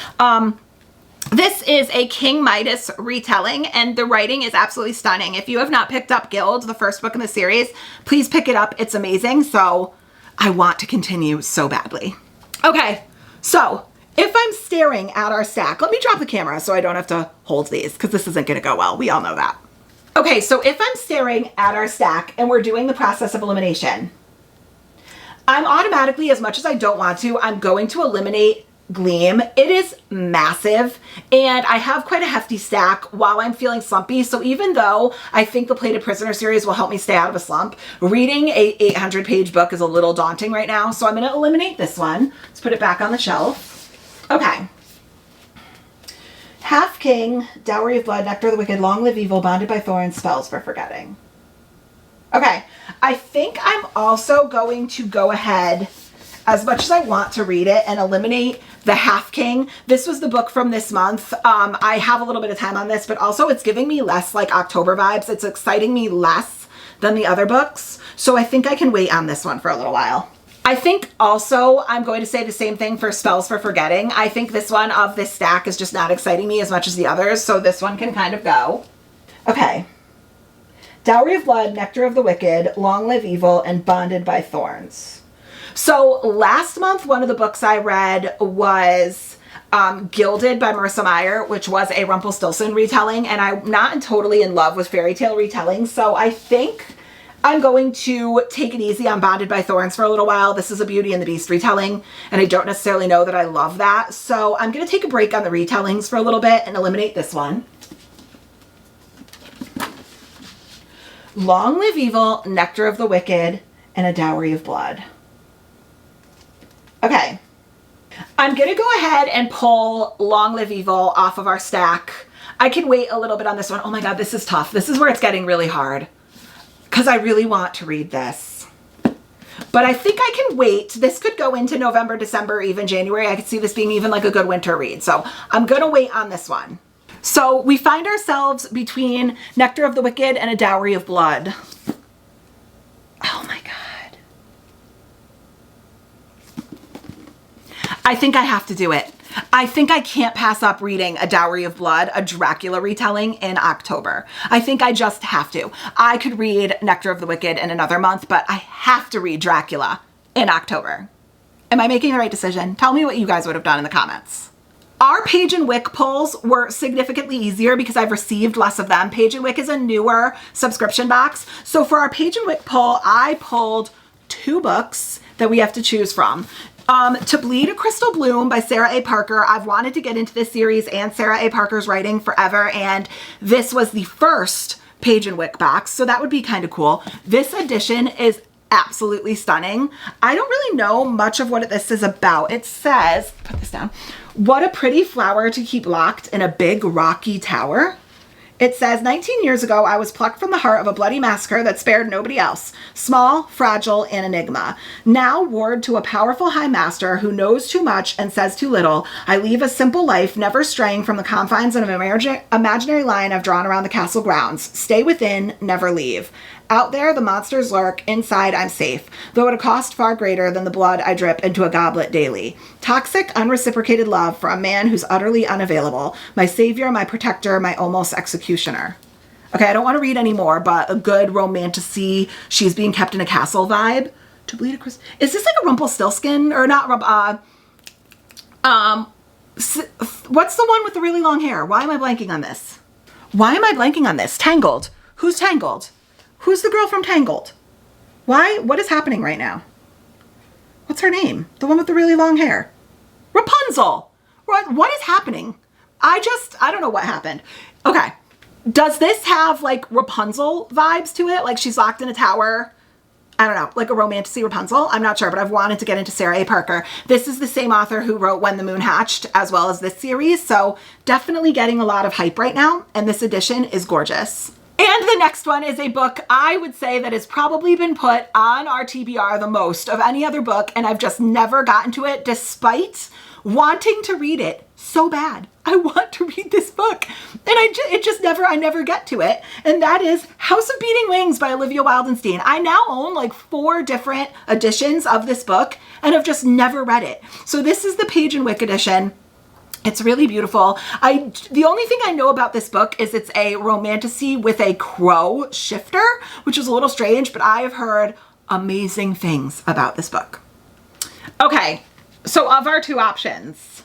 This is a King Midas retelling, and the writing is absolutely stunning. If you have not picked up Gild, the first book in the series, please pick it up. It's amazing. So I want to continue so badly. Okay, so if I'm staring at our stack, let me drop the camera so I don't have to hold these because this isn't going to go well. We all know that. Okay, so if I'm staring at our stack and we're doing the process of elimination, I'm automatically, as much as I don't want to, I'm going to eliminate Gleam. It is massive, and I have quite a hefty stack while I'm feeling slumpy. So even though I think the Plated Prisoner series will help me stay out of a slump, reading a 800-page book is a little daunting right now. So I'm going to eliminate this one. Let's put it back on the shelf. Okay. Half King, Dowry of Blood, Nectar of the Wicked, Long Live Evil, Bonded by Thorns, Spells for Forgetting. Okay, I think I'm also going to go ahead, as much as I want to read it, and eliminate the Half King. This was the book from this month. I have a little bit of time on this, but also it's giving me less like October vibes. It's exciting me less than the other books. So I think I can wait on this one for a little while. I think also I'm going to say the same thing for Spells for Forgetting. I think this one of this stack is just not exciting me as much as the others, so this one can kind of go. Okay. Dowry of Blood, Nectar of the Wicked, Long Live Evil, and Bonded by Thorns. So last month, one of the books I read was Gilded by Marissa Meyer, which was a Rumpelstiltskin retelling, and I'm not totally in love with fairy tale retelling, so I think I'm going to take it easy on Bonded by Thorns for a little while. This is a Beauty and the Beast retelling, and I don't necessarily know that I love that. So I'm going to take a break on the retellings for a little bit and eliminate this one. Long Live Evil, Nectar of the Wicked, and A Dowry of Blood. Okay. I'm going to go ahead and pull Long Live Evil off of our stack. I can wait a little bit on this one. Oh my God, this is tough. This is where it's getting really hard, because I really want to read this. But I think I can wait. This could go into November, December, even January. I could see this being even like a good winter read. So I'm going to wait on this one. So we find ourselves between Nectar of the Wicked and A Dowry of Blood. Oh my God. I think I have to do it. I think I can't pass up reading A Dowry of Blood, a Dracula retelling in October. I think I just have to. I could read Nectar of the Wicked in another month, but I have to read Dracula in October. Am I making the right decision? Tell me what you guys would have done in the comments. Our Page and Wick pulls were significantly easier because I've received less of them. Page and Wick is a newer subscription box. So for our Page and Wick pull, I pulled 2 books that we have to choose from. To Bleed a Crystal Bloom by Sarah A. Parker. I've wanted to get into this series and Sarah A. Parker's writing forever, and this was the first Page and Wick box, so that would be kind of cool. This edition is absolutely stunning. I don't really know much of what this is about. It says, put this down, what a pretty flower to keep locked in a big rocky tower. It says, 19 years ago, I was plucked from the heart of a bloody massacre that spared nobody else. Small, fragile, an enigma. Now ward to a powerful high master who knows too much and says too little, I leave a simple life, never straying from the confines of an imaginary line I've drawn around the castle grounds. Stay within, never leave. Out there, the monsters lurk. Inside, I'm safe, though at a cost far greater than the blood I drip into a goblet daily. Toxic, unreciprocated love for a man who's utterly unavailable. My savior, my protector, my almost executioner. Okay, I don't want to read any more, but a good romantasy, she's being kept in a castle vibe. To Bleed a Crystal... Is this like a Rumpelstiltskin? Or not... what's the one with the really long hair? Why am I blanking on this? Why am I blanking on this? Tangled. Who's Tangled? Who's the girl from Tangled? Why? What is happening right now? What's her name? The one with the really long hair. Rapunzel. What is happening? I don't know what happened. Okay. Does this have like Rapunzel vibes to it? Like she's locked in a tower? I don't know, like a romantasy Rapunzel? I'm not sure, but I've wanted to get into Sarah A. Parker. This is the same author who wrote When the Moon Hatched, as well as this series. So definitely getting a lot of hype right now. And this edition is gorgeous. And the next one is a book I would say that has probably been put on our TBR the most of any other book, and I've just never gotten to it despite wanting to read it so bad. I want to read this book, and I never get to it, and that is House of Beating Wings by Olivia Wildenstein. I now own like 4 different editions of this book, and I've just never read it. So this is the Page and Wick edition. It's really beautiful. The only thing I know about this book is it's a romantasy with a crow shifter, which is a little strange, but I have heard amazing things about this book. Okay, so of our 2 options,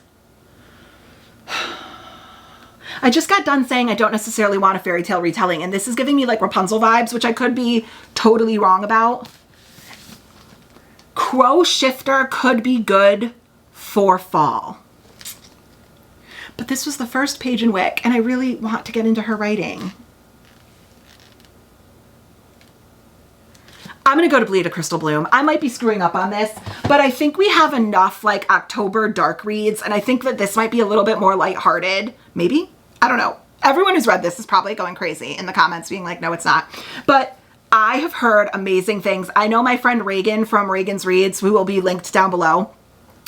I just got done saying I don't necessarily want a fairy tale retelling, and this is giving me like Rapunzel vibes, which I could be totally wrong about. Crow shifter could be good for fall. But this was the first Page and Wick, and I really want to get into her writing. I'm going to go to Bleed a Crystal Bloom. I might be screwing up on this, but I think we have enough like October dark reads, and I think that this might be a little bit more lighthearted. Maybe? I don't know. Everyone who's read this is probably going crazy in the comments being like, no, it's not. But I have heard amazing things. I know my friend Reagan from Reagan's Reads, who will be linked down below,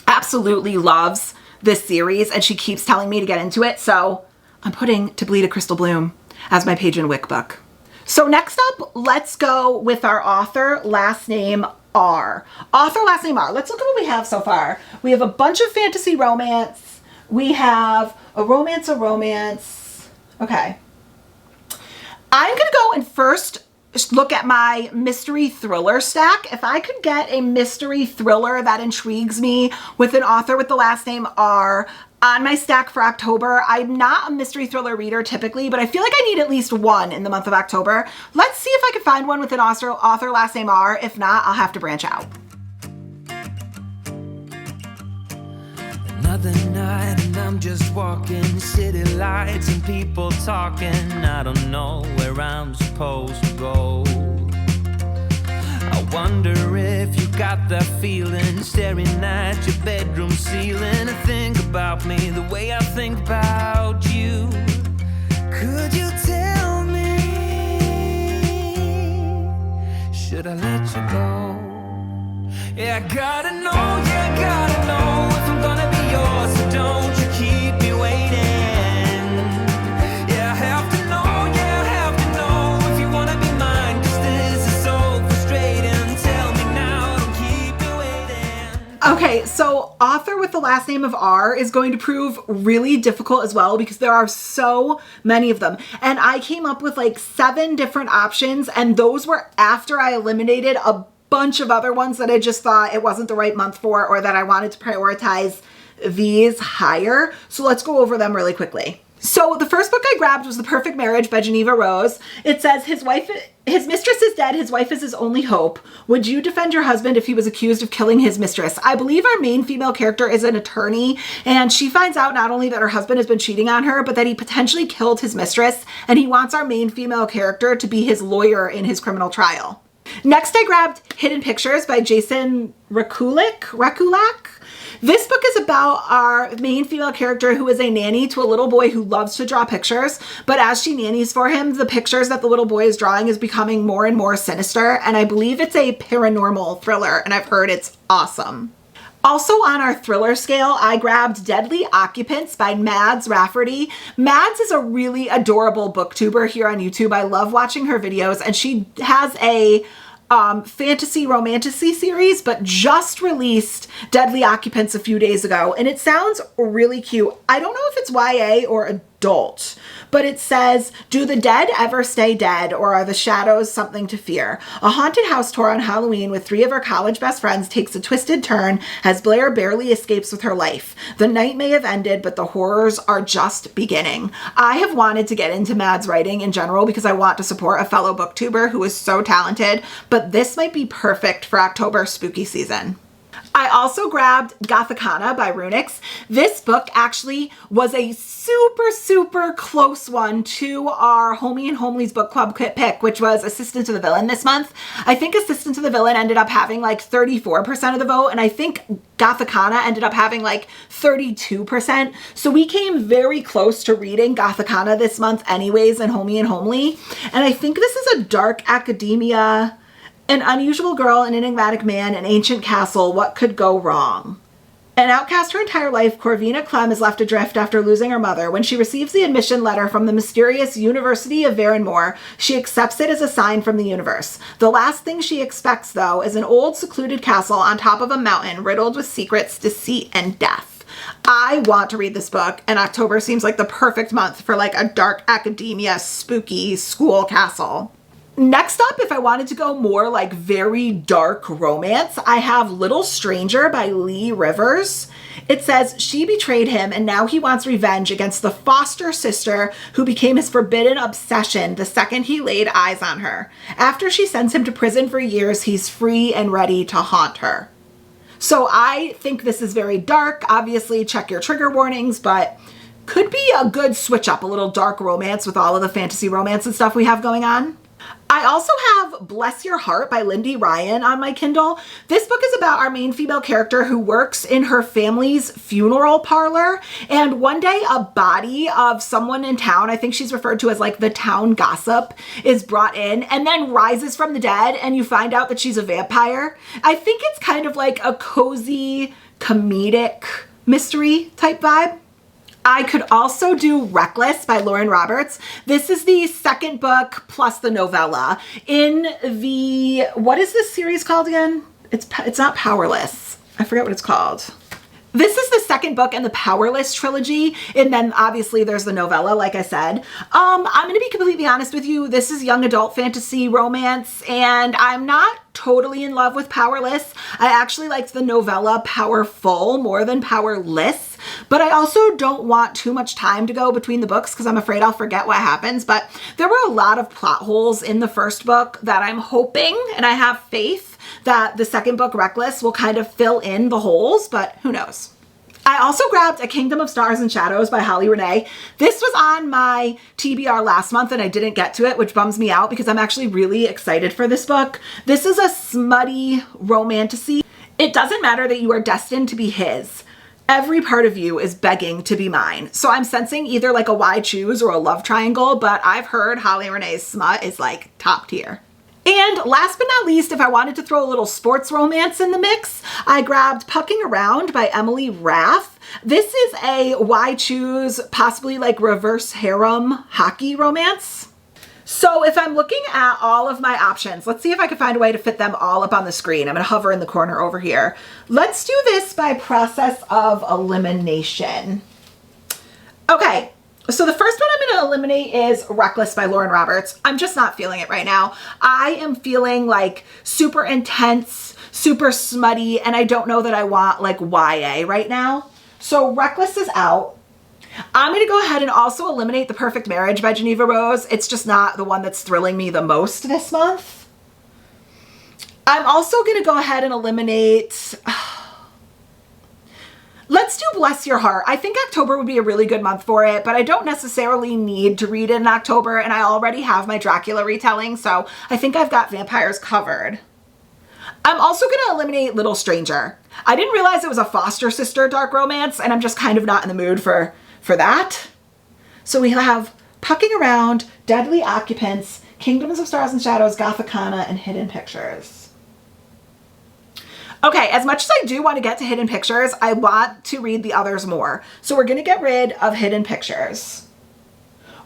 absolutely loves this series, and she keeps telling me to get into it. So I'm putting To Bleed a Crystal Bloom as my Page and Wick book. So next up, let's go with our author last name R. Author last name R. Let's look at what we have so far. We have a bunch of fantasy romance. We have a romance. Okay. I'm going to go and first look at my mystery thriller stack. If I could get a mystery thriller that intrigues me with an author with the last name R on my stack for October. I'm not a mystery thriller reader typically, but I feel like I need at least one in the month of October. Let's see if I can find one with an author last name R. If not, I'll have to branch out. Another night and I'm just walking, city lights and people talking. I don't know where I'm supposed to go. I wonder if you got that feeling, staring at your bedroom ceiling. And think about me the way I think about you. Could you tell me, should I let you go? Yeah, I gotta know, yeah, I gotta know if I'm gonna be yours, so don't you keep me waiting. Yeah, I have to know, yeah, I have to know if you wanna be mine, 'cause this is so frustrating. Tell me now, don't keep me waiting. Okay, so author with the last name of R is going to prove really difficult as well because there are so many of them. And I came up with like 7 different options, and those were after I eliminated a bunch of other ones that I just thought it wasn't the right month for, or that I wanted to prioritize these higher. So let's go over them really quickly. So the first book I grabbed was The Perfect Marriage by Geneva Rose. It says his mistress is dead. His wife is his only hope. Would you defend your husband if he was accused of killing his mistress? I believe our main female character is an attorney, and she finds out not only that her husband has been cheating on her, but that he potentially killed his mistress, and he wants our main female character to be his lawyer in his criminal trial. Next, I grabbed Hidden Pictures by Jason Rekulak. This book is about our main female character who is a nanny to a little boy who loves to draw pictures, but as she nannies for him, the pictures that the little boy is drawing is becoming more and more sinister, and I believe it's a paranormal thriller, and I've heard it's awesome. Also on our thriller scale, I grabbed Deadly Occupants by Mads Rafferty. Mads is a really adorable booktuber here on YouTube. I love watching her videos, and she has a fantasy romantasy series, but just released Deadly Occupants a few days ago, and it sounds really cute. I don't know if it's YA or adult, but it says, do the dead ever stay dead, or are the shadows something to fear? A haunted house tour on Halloween with 3 of her college best friends takes a twisted turn as Blair barely escapes with her life. The night may have ended, but the horrors are just beginning. I have wanted to get into Mads writing in general because I want to support a fellow booktuber who is so talented, but this might be perfect for October spooky season. I also grabbed Gothicana by Runix. This book actually was a super close one to our Homie and Homely's book club pick, which was Assistant to the Villain this month. I think Assistant to the Villain ended up having like 34% of the vote, and I think Gothicana ended up having like 32%. So we came very close to reading Gothicana this month anyways in Homie and Homely. And I think this is a dark academia, an unusual girl, an enigmatic man, an ancient castle. What could go wrong? An outcast her entire life, Corvina Clem is left adrift after losing her mother. When she receives the admission letter from the mysterious University of Varenmore, she accepts it as a sign from the universe. The last thing she expects, though, is an old secluded castle on top of a mountain riddled with secrets, deceit, and death. I want to read this book, and October seems like the perfect month for like a dark academia, spooky school castle. Next up, if I wanted to go more like very dark romance, I have Little Stranger by Lee Rivers. It says she betrayed him and now he wants revenge against the foster sister who became his forbidden obsession the second he laid eyes on her. After she sends him to prison for years, he's free and ready to haunt her. So I think this is very dark. Obviously, check your trigger warnings, but could be a good switch up, a little dark romance with all of the fantasy romance and stuff we have going on. I also have Bless Your Heart by Lindy Ryan on my Kindle. This book is about our main female character who works in her family's funeral parlor. And one day a body of someone in town, I think she's referred to as like the town gossip, is brought in and then rises from the dead, and you find out that she's a vampire. I think it's kind of like a cozy, comedic mystery type vibe. I could also do Reckless by Lauren Roberts. This is the second book plus the novella in the, what is this series called again? It's not Powerless. I forget what it's called. This is the second book in the Powerless trilogy, and then obviously there's the novella, like I said. I'm going to be completely honest with you. This is young adult fantasy romance, and I'm not totally in love with Powerless. I actually liked the novella Powerful more than Powerless, but I also don't want too much time to go between the books because I'm afraid I'll forget what happens. But there were a lot of plot holes in the first book that I'm hoping, and I have faith that the second book, Reckless, will kind of fill in the holes, but who knows. I also grabbed A Kingdom of Stars and Shadows by Holly Renee. This was on my TBR last month and I didn't get to it, which bums me out because I'm actually really excited for this book. This is a smutty romantasy. It doesn't matter that you are destined to be his. Every part of you is begging to be mine. So I'm sensing either like a why choose or a love triangle, but I've heard Holly Renee's smut is like top tier. And last but not least, if I wanted to throw a little sports romance in the mix, I grabbed Pucking Around by Emily Rath. This is a why choose, possibly like reverse harem hockey romance. So if I'm looking at all of my options, let's see if I can find a way to fit them all up on the screen. I'm going to hover in the corner over here. Let's do this by process of elimination. Okay. So the first one I'm going to eliminate is Reckless by Lauren Roberts. I'm just not feeling it right now. I am feeling like super intense, super smutty, and I don't know that I want like YA right now. So Reckless is out. I'm going to go ahead and also eliminate The Perfect Marriage by Geneva Rose. It's just not the one that's thrilling me the most this month. I'm also going to go ahead and eliminate... Let's do Bless Your Heart. I think October would be a really good month for it, but I don't necessarily need to read it in October, and I already have my Dracula retelling, so I think I've got vampires covered. I'm also going to eliminate Little Stranger. I didn't realize it was a foster sister dark romance, and I'm just kind of not in the mood for that. So we have Pucking Around, Deadly Occupants, Kingdoms of Stars and Shadows, Gothicana, and Hidden Pictures. Okay, as much as I do want to get to Hidden Pictures, I want to read the others more. So we're going to get rid of Hidden Pictures.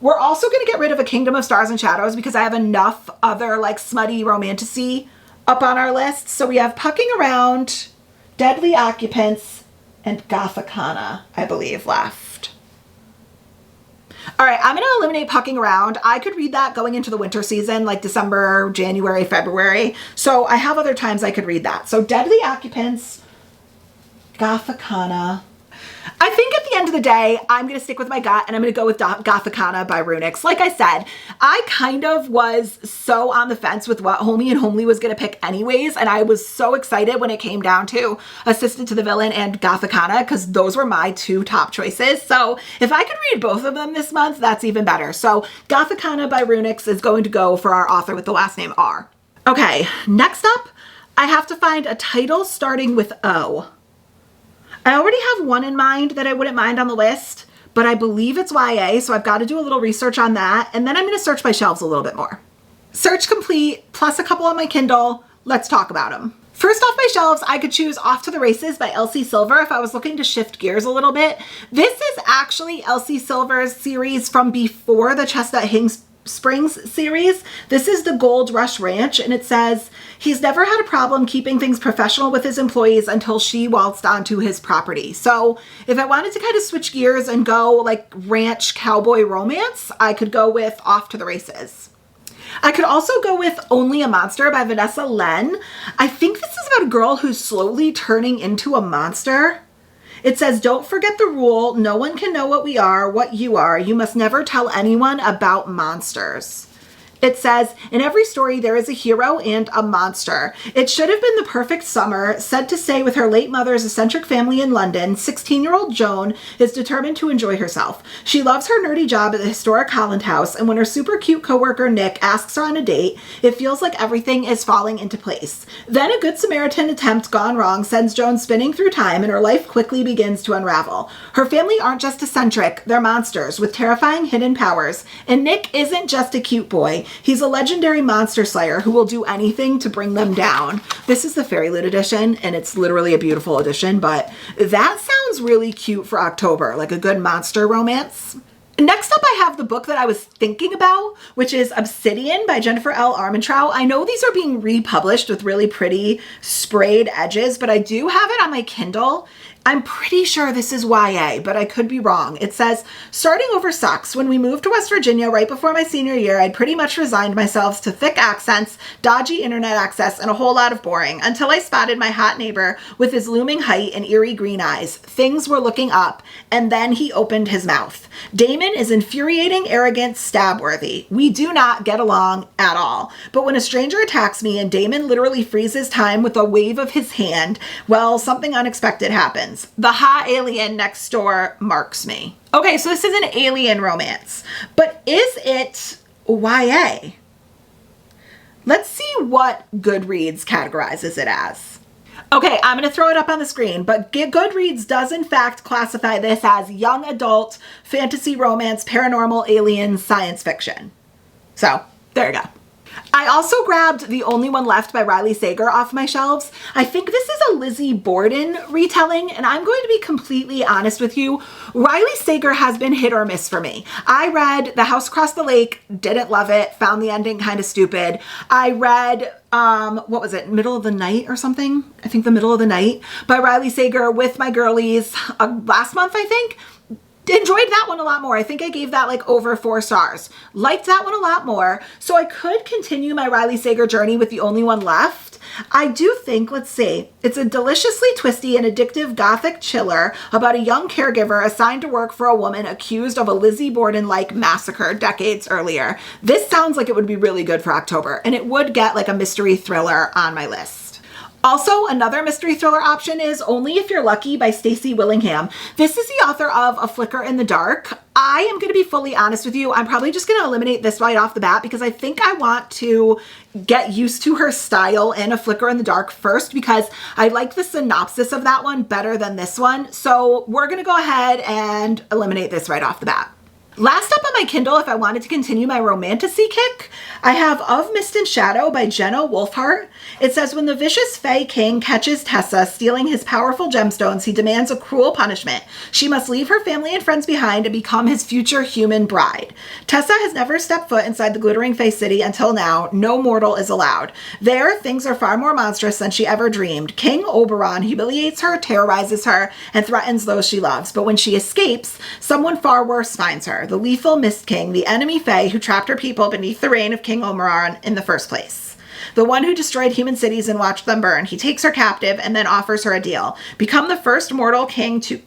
We're also going to get rid of A Kingdom of Stars and Shadows because I have enough other like smutty romantasy up on our list. So we have Pucking Around, Deadly Occupants, and Gothicana, I believe, left. All right, I'm going to eliminate Pucking Around. I could read that going into the winter season, like December, January, February. So I have other times I could read that. So Deadly Occupants, Gothicana. I think at the end of the day, I'm going to stick with my gut and I'm going to go with Gothicana by Runix. Like I said, I kind of was so on the fence with what Homie and Homely was going to pick anyways. And I was so excited when it came down to Assistant to the Villain and Gothicana because those were my two top choices. So if I could read both of them this month, that's even better. So Gothicana by Runix is going to go for our author with the last name R. Okay, next up, I have to find a title starting with O. I already have one in mind that I wouldn't mind on the list, but I believe it's YA, so I've got to do a little research on that, and then I'm going to search my shelves a little bit more. Search complete, plus a couple on my Kindle. Let's talk about them. First off my shelves, I could choose Off to the Races by Elsie Silver if I was looking to shift gears a little bit. This is actually Elsie Silver's series from before the Chestnut Springs series. This is the Gold Rush Ranch, and it says he's never had a problem keeping things professional with his employees until she waltzed onto his property. So if I wanted to kind of switch gears and go like ranch cowboy romance, I could go with Off to the Races. I could also go with Only a Monster by Vanessa Len. I think this is about a girl who's slowly turning into a monster. It says, don't forget the rule. No one can know what we are, what you are. You must never tell anyone about monsters. It says, in every story, there is a hero and a monster. It should have been the perfect summer. Said to say with her late mother's eccentric family in London, 16-year-old Joan is determined to enjoy herself. She loves her nerdy job at the historic Holland House, and when her super cute coworker Nick asks her on a date, it feels like everything is falling into place. Then a Good Samaritan attempt gone wrong sends Joan spinning through time, and her life quickly begins to unravel. Her family aren't just eccentric, they're monsters with terrifying hidden powers, and Nick isn't just a cute boy. He's a legendary monster slayer who will do anything to bring them down. This is the Fairy Loot edition, and it's literally a beautiful edition, but that sounds really cute for October, like a good monster romance. Next up, I have the book that I was thinking about, which is Obsidian by Jennifer L. Armentrout. I know these are being republished with really pretty sprayed edges, but I do have it on my Kindle. I'm pretty sure this is YA, but I could be wrong. It says, starting over sucks. When we moved to West Virginia right before my senior year, I'd pretty much resigned myself to thick accents, dodgy internet access, and a whole lot of boring, until I spotted my hot neighbor with his looming height and eerie green eyes. Things were looking up, and then he opened his mouth. Damon is infuriating, arrogant, stab-worthy. We do not get along at all. But when a stranger attacks me and Damon literally freezes time with a wave of his hand, well, something unexpected happens. The hot alien next door marks me. Okay, so this is an alien romance, but is it YA? Let's see what Goodreads categorizes it as. Okay, I'm going to throw it up on the screen, but Goodreads does in fact classify this as young adult, fantasy romance, paranormal, alien, science fiction. So, there you go. I also grabbed The Only One Left by Riley Sager off my shelves. I think this is a Lizzie Borden retelling, and I'm going to be completely honest with you. Riley Sager has been hit or miss for me. I read The House Across the Lake, didn't love it, found the ending kind of stupid. I read, what was it, Middle of the Night or something? I think The Middle of the Night by Riley Sager with my girlies last month, I think. Enjoyed that one a lot more. I think I gave that like over 4 stars. Liked that one a lot more. So I could continue my Riley Sager journey with The Only One Left. I do think, let's see, it's a deliciously twisty and addictive gothic chiller about a young caregiver assigned to work for a woman accused of a Lizzie Borden-like massacre decades earlier. This sounds like it would be really good for October, and it would get like a mystery thriller on my list. Also, another mystery thriller option is Only If You're Lucky by Stacey Willingham. This is the author of A Flicker in the Dark. I am going to be fully honest with you. I'm probably just going to eliminate this right off the bat because I think I want to get used to her style in A Flicker in the Dark first because I like the synopsis of that one better than this one. So we're going to go ahead and eliminate this right off the bat. Last up on my Kindle, if I wanted to continue my romantasy kick, I have Of Mist and Shadow by Jenna Wolfhart. It says, when the vicious Fae King catches Tessa stealing his powerful gemstones, he demands a cruel punishment. She must leave her family and friends behind and become his future human bride. Tessa has never stepped foot inside the glittering Fae City until now. No mortal is allowed. There, things are far more monstrous than she ever dreamed. King Oberon humiliates her, terrorizes her, and threatens those she loves. But when she escapes, someone far worse finds her. The lethal Mist King, the enemy Fae who trapped her people beneath the reign of King Oberon in the first place. The one who destroyed human cities and watched them burn. He takes her captive and then offers her a deal. Become the first mortal to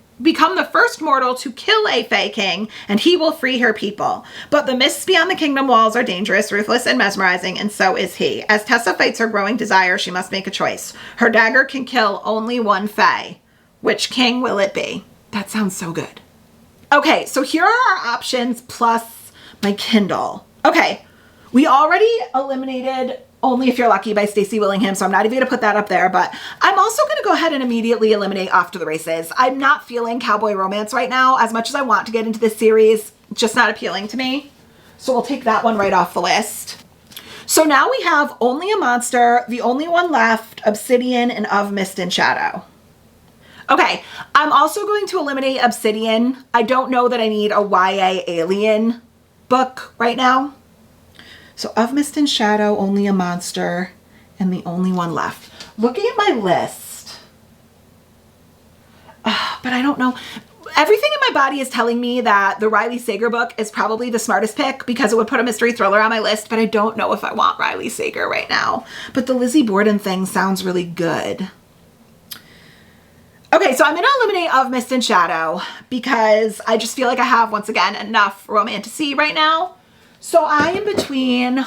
kill a Fae King, and he will free her people. But the mists beyond the kingdom walls are dangerous, ruthless, and mesmerizing, and so is he. As Tessa fights her growing desire, she must make a choice. Her dagger can kill only one Fae. Which king will it be? That sounds so good. Okay, so here are our options plus my Kindle. Okay, we already eliminated Only If You're Lucky by Stacey Willingham, so I'm not even going to put that up there, but I'm also going to go ahead and immediately eliminate Off to the Races. I'm not feeling cowboy romance right now as much as I want to get into this series. Just not appealing to me. So we'll take that one right off the list. So now we have Only a Monster, The Only One Left, Obsidian, and Of Mist and Shadow. Okay, I'm also going to eliminate Obsidian. I don't know that I need a YA alien book right now. So Of Mist and Shadow, Only a Monster, and The Only One Left. Looking at my list, but I don't know. Everything in my body is telling me that the Riley Sager book is probably the smartest pick because it would put a mystery thriller on my list, but I don't know if I want Riley Sager right now. But the Lizzie Borden thing sounds really good. Okay, so I'm going to eliminate Of Mist and Shadow because I just feel like I have, once again, enough romantasy right now. So I am between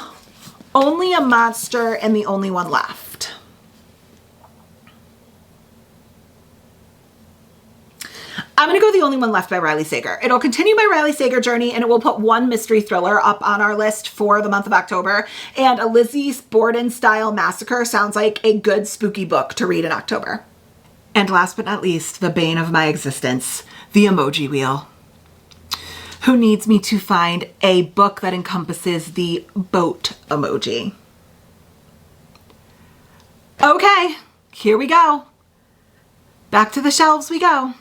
Only a Monster and The Only One Left. I'm going to go The Only One Left by Riley Sager. It'll continue my Riley Sager journey, and it will put one mystery thriller up on our list for the month of October. And a Lizzie Borden-style massacre sounds like a good spooky book to read in October. And last but not least, the bane of my existence, the emoji wheel. who needs me to find a book that encompasses the boat emoji. Okay, here we go. Back to the shelves we go.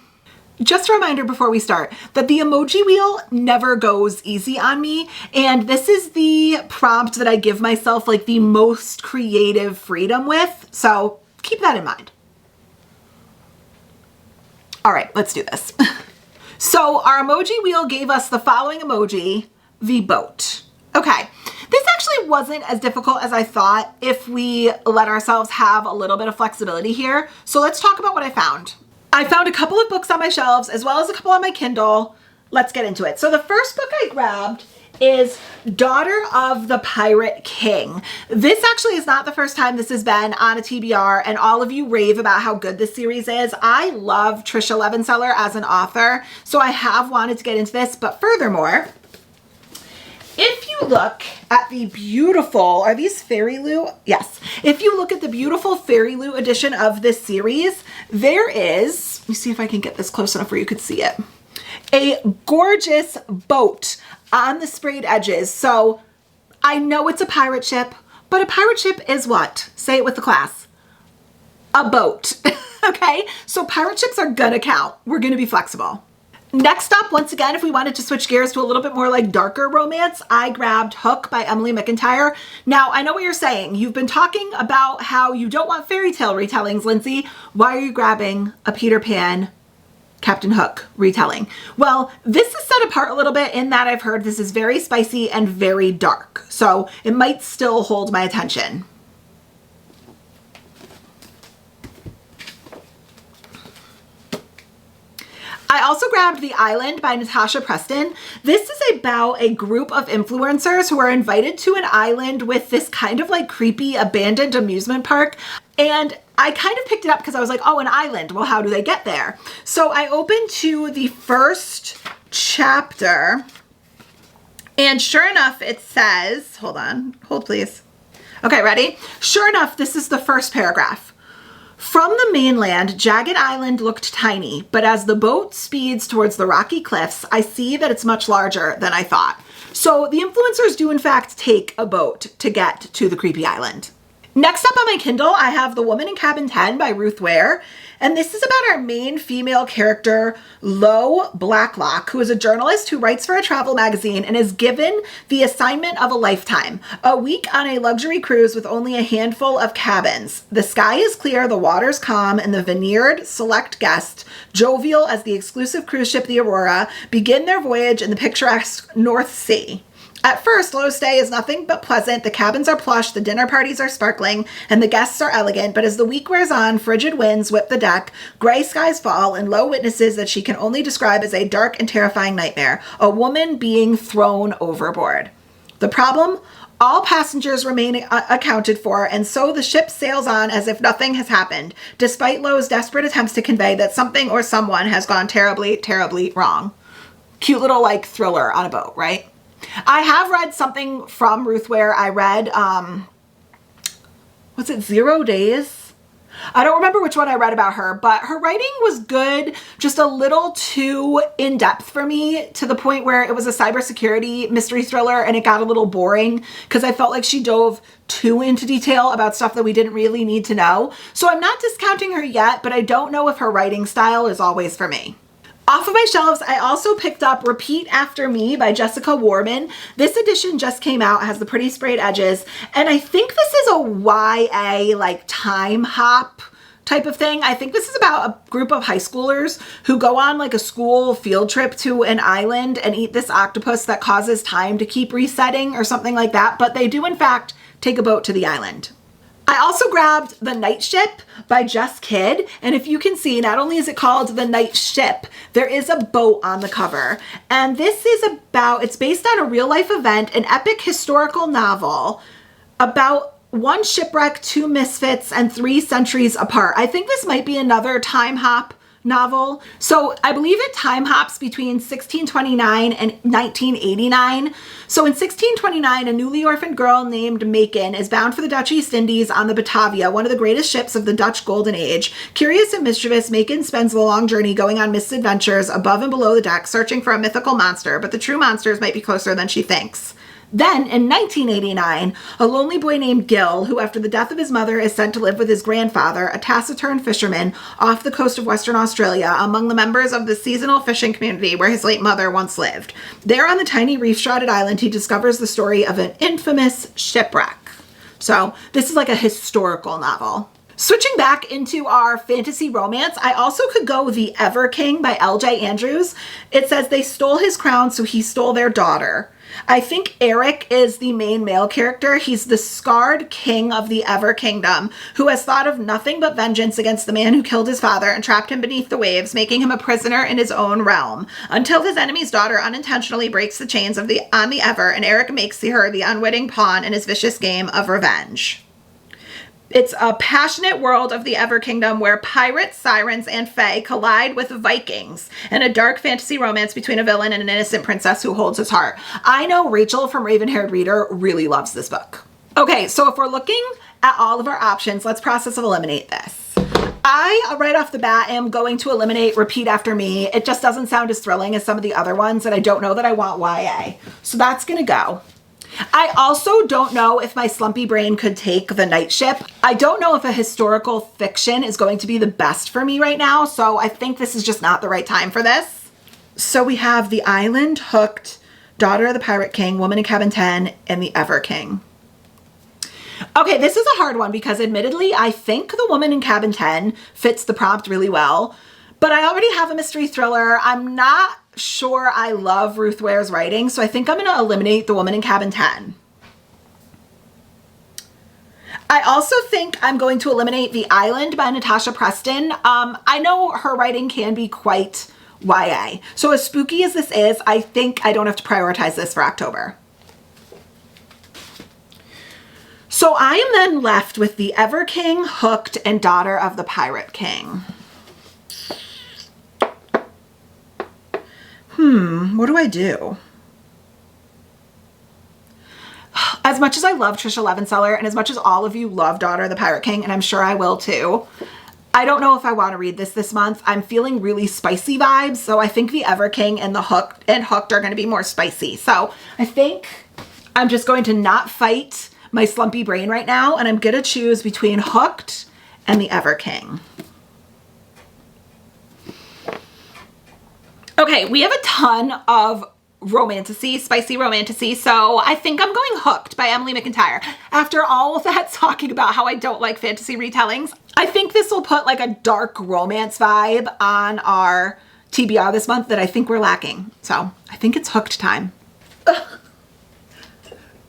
Just a reminder before we start that the emoji wheel never goes easy on me, and this is the prompt that I give myself like the most creative freedom with, so keep that in mind. All right, let's do this. So our emoji wheel gave us the following emoji, the boat. Okay, this actually wasn't as difficult as I thought if we let ourselves have a little bit of flexibility here. So let's talk about what I found. I found a couple of books on my shelves as well as a couple on my Kindle. Let's get into it. So the first book I grabbed is Daughter of the Pirate King. This actually is not the first time this has been on a TBR, and all of you rave about how good this series is. I love Tricia Levenseller as an author, so I have wanted to get into this, but furthermore, if you look at the beautiful, are these Fairy Lou? Yes. If you look at the beautiful Fairy Lou edition of this series, there is, let me see if I can get this close enough where you could see it, a gorgeous boat on the sprayed edges. So I know it's a pirate ship, but a pirate ship is what? Say it with the class. A boat. Okay? So pirate ships are gonna count. We're gonna be flexible. Next up, once again, if we wanted to switch gears to a little bit more like darker romance, I grabbed Hook by Emily McIntyre. Now, I know what you're saying. You've been talking about how you don't want fairy tale retellings, Lindsay. Why are you grabbing a Peter Pan Captain Hook retelling? Well, this is set apart a little bit in that I've heard this is very spicy and very dark. So it might still hold my attention. I also grabbed The Island by Natasha Preston. This is about a group of influencers who are invited to an island with this kind of like creepy abandoned amusement park. And I kind of picked it up because I was like, oh, an island. Well, how do they get there? So I opened to the first chapter, and sure enough, it says, hold on, hold please. Okay, ready? Sure enough, this is the first paragraph. From the mainland, Jagged Island looked tiny, but as the boat speeds towards the rocky cliffs, I see that it's much larger than I thought. So the influencers do in fact take a boat to get to the creepy island. Next up on my Kindle, I have The Woman in Cabin 10 by Ruth Ware. And this is about our main female character, Lo Blacklock, who is a journalist who writes for a travel magazine and is given the assignment of a lifetime, a week on a luxury cruise with only a handful of cabins. The sky is clear, the water's calm, and the veneered select guests, jovial as the exclusive cruise ship the Aurora, begin their voyage in the picturesque North Sea. At first, Lo's stay is nothing but pleasant. The cabins are plush, the dinner parties are sparkling, and the guests are elegant. But as the week wears on, frigid winds whip the deck, gray skies fall, and Lo witnesses that she can only describe as a dark and terrifying nightmare, a woman being thrown overboard. The problem? All passengers remain accounted for, and so the ship sails on as if nothing has happened, despite Lo's desperate attempts to convey that something or someone has gone terribly, terribly wrong. Cute little, like, thriller on a boat, right? I have read something from Ruth Ware. I read, was it 0 Days? I don't remember which one I read about her, but her writing was good, just a little too in-depth for me, to the point where it was a cybersecurity mystery thriller and it got a little boring because I felt like she dove too into detail about stuff that we didn't really need to know. So I'm not discounting her yet, but I don't know if her writing style is always for me. Off of my shelves, I also picked up Repeat After Me by Jessica Warman. This edition just came out, has the pretty sprayed edges, and I think this is a YA, like, time hop type of thing. I think this is about a group of high schoolers who go on like a school field trip to an island and eat this octopus that causes time to keep resetting or something like that, but they do in fact take a boat to the island. I also grabbed The Night Ship by Jess Kidd, and if you can see, not only is it called The Night Ship, there is a boat on the cover. And this is it's based on a real life event, an epic historical novel about one shipwreck, two misfits, and 3 centuries apart. I think this might be another time hop novel. So I believe it time hops between 1629 and 1989. So in 1629, a newly orphaned girl named Macon is bound for the Dutch East Indies on the Batavia, one of the greatest ships of the Dutch Golden Age. Curious and mischievous, Macon spends the long journey going on misadventures above and below the deck, searching for a mythical monster, but the true monsters might be closer than she thinks. Then, in 1989, a lonely boy named Gil, who after the death of his mother is sent to live with his grandfather, a taciturn fisherman, off the coast of Western Australia, among the members of the seasonal fishing community where his late mother once lived. There on the tiny reef-shrouded island, he discovers the story of an infamous shipwreck. So, this is like a historical novel. Switching back into our fantasy romance, I also could go The Ever King by L.J. Andrews. It says they stole his crown, so he stole their daughter. I think Eric is the main male character. He's the scarred king of the Ever Kingdom, who has thought of nothing but vengeance against the man who killed his father and trapped him beneath the waves, making him a prisoner in his own realm, until his enemy's daughter unintentionally breaks the chains on the Ever, and Eric makes her the unwitting pawn in his vicious game of revenge. It's a passionate world of the Ever Kingdom where pirates, sirens, and fae collide with Vikings, and a dark fantasy romance between a villain and an innocent princess who holds his heart. I know Rachel from Raven-Haired Reader really loves this book. Okay, so if we're looking at all of our options, let's process of eliminate this. I, right off the bat, am going to eliminate Repeat After Me. It just doesn't sound as thrilling as some of the other ones, and I don't know that I want YA. So that's gonna go. I also don't know if my slumpy brain could take The Night Ship. I don't know if a historical fiction is going to be the best for me right now, so I think this is just not the right time for this. So we have The Island, Hooked, Daughter of the Pirate King, Woman in Cabin 10, and The Ever King. Okay, this is a hard one because admittedly, I think The Woman in Cabin 10 fits the prompt really well, but I already have a mystery thriller. I'm not sure I love Ruth Ware's writing, so I think I'm going to eliminate The Woman in Cabin 10. I also think I'm going to eliminate The Island by Natasha Preston. I know her writing can be quite YA, so as spooky as this is, I think I don't have to prioritize this for October. So I am then left with The Ever King, Hooked, and Daughter of the Pirate King. What do I do? As much as I love Trisha Levenseller and as much as all of you love Daughter of the Pirate King, and I'm sure I will too, I don't know if I want to read this month. I'm feeling really spicy vibes, so I think The Ever King and Hooked are going to be more spicy. So I think I'm just going to not fight my slumpy brain right now, and I'm going to choose between Hooked and The Ever King. Okay, we have a ton of romantasy, spicy romantasy, so I think I'm going Hooked by Emily McIntyre. After all of that talking about how I don't like fantasy retellings, I think this will put like a dark romance vibe on our TBR this month that I think we're lacking. So I think it's Hooked time.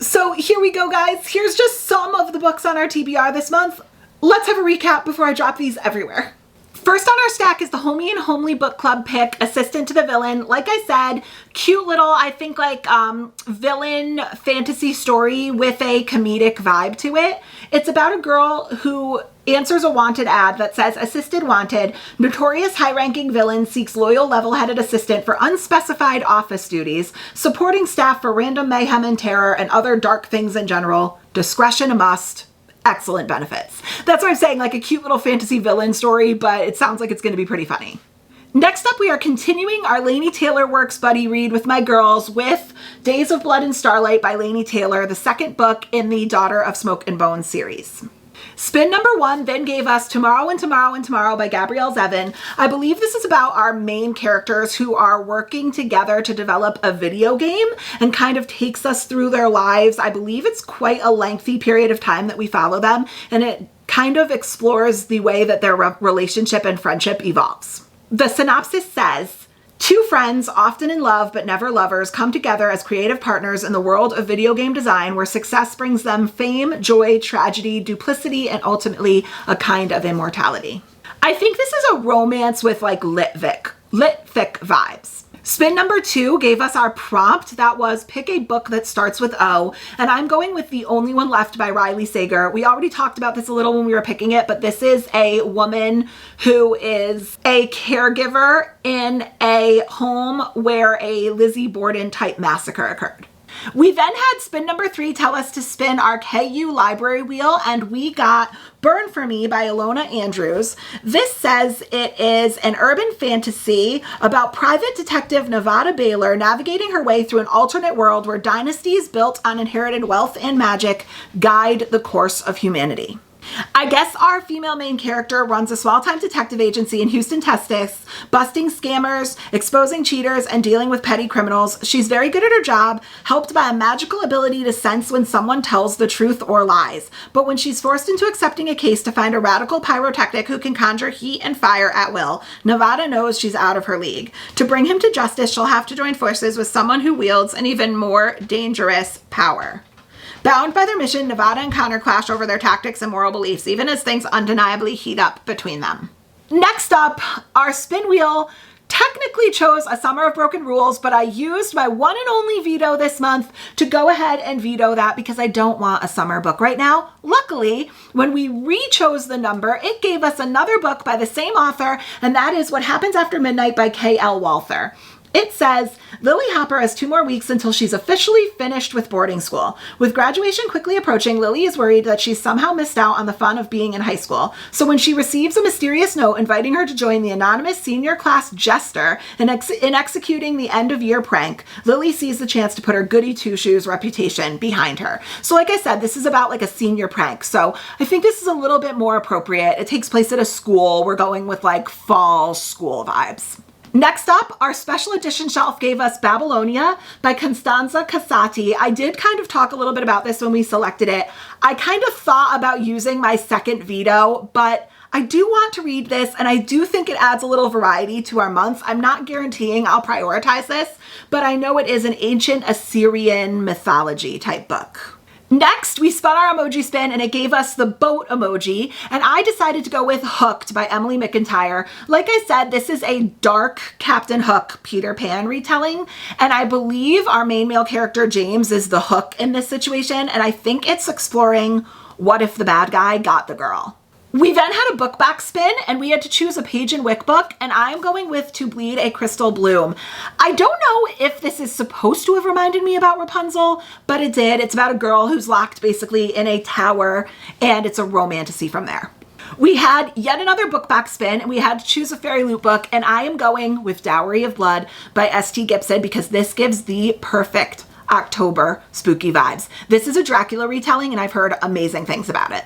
So here we go, guys. Here's just some of the books on our TBR this month. Let's have a recap before I drop these everywhere. First on our stack is the Homey and Homely Book Club pick, Assistant to the Villain. Like I said, cute little, I think like villain fantasy story with a comedic vibe to it. It's about a girl who answers a wanted ad that says, Assisted Wanted, notorious high-ranking villain seeks loyal level-headed assistant for unspecified office duties, supporting staff for random mayhem and terror and other dark things in general. Discretion a must. Excellent benefits. That's what I'm saying, like a cute little fantasy villain story, but it sounds like it's going to be pretty funny. Next up, we are continuing our Laini Taylor Works buddy read with my girls with Days of Blood and Starlight by Laini Taylor, the second book in the Daughter of Smoke and Bone series. Spin number 1 then gave us Tomorrow and Tomorrow and Tomorrow by Gabrielle Zevin. I believe this is about our main characters who are working together to develop a video game and kind of takes us through their lives. I believe it's quite a lengthy period of time that we follow them, and it kind of explores the way that their relationship and friendship evolves. The synopsis says, two friends, often in love but never lovers, come together as creative partners in the world of video game design where success brings them fame, joy, tragedy, duplicity, and ultimately a kind of immortality. I think this is a romance with like lit fic vibes. Spin number 2 gave us our prompt. That was pick a book that starts with O. And I'm going with The Only One Left by Riley Sager. We already talked about this a little when we were picking it, but this is a woman who is a caregiver in a home where a Lizzie Borden type massacre occurred. We then had spin number 3 tell us to spin our KU library wheel, and we got Burn for Me by Ilona Andrews. This says it is an urban fantasy about private detective Nevada Baylor navigating her way through an alternate world where dynasties built on inherited wealth and magic guide the course of humanity. I guess our female main character runs a small-time detective agency in Houston, Texas, busting scammers, exposing cheaters, and dealing with petty criminals. She's very good at her job, helped by a magical ability to sense when someone tells the truth or lies. But when she's forced into accepting a case to find a radical pyrotechnic who can conjure heat and fire at will, Nevada knows she's out of her league. To bring him to justice, she'll have to join forces with someone who wields an even more dangerous power. Bound by their mission, Nevada and Connor clash over their tactics and moral beliefs, even as things undeniably heat up between them. Next up, our spin wheel technically chose A Summer of Broken Rules, but I used my one and only veto this month to go ahead and veto that because I don't want a summer book right now. Luckily, when we re-chose the number, it gave us another book by the same author, and that is What Happens After Midnight by K.L. Walther. It says, Lily Hopper has 2 more weeks until she's officially finished with boarding school. With graduation quickly approaching, Lily is worried that she's somehow missed out on the fun of being in high school. So when she receives a mysterious note inviting her to join the anonymous senior class jester in executing the end-of-year prank, Lily sees the chance to put her goody two-shoes reputation behind her. So like I said, this is about like a senior prank. So I think this is a little bit more appropriate. It takes place at a school. We're going with like fall school vibes. Next up, our special edition shelf gave us Babylonia by Constanza Casati. I did kind of talk a little bit about this when we selected it. I kind of thought about using my second veto, but I do want to read this, and I do think it adds a little variety to our month. I'm not guaranteeing I'll prioritize this, but I know it is an ancient Assyrian mythology type book. Next, we spun our emoji spin and it gave us the boat emoji, and I decided to go with Hooked by Emily McIntyre. Like I said, this is a dark Captain Hook Peter Pan retelling, and I believe our main male character James is the hook in this situation, and I think it's exploring what if the bad guy got the girl. We then had a book back spin and we had to choose a Page and Wick book, and I'm going with To Bleed a Crystal Bloom. I don't know if this is supposed to have reminded me about Rapunzel, but it did. It's about a girl who's locked basically in a tower, and it's a romantasy from there. We had yet another book back spin and we had to choose a fairy loot book, and I am going with Dowry of Blood by S.T. Gibson because this gives the perfect October spooky vibes. This is a Dracula retelling and I've heard amazing things about it.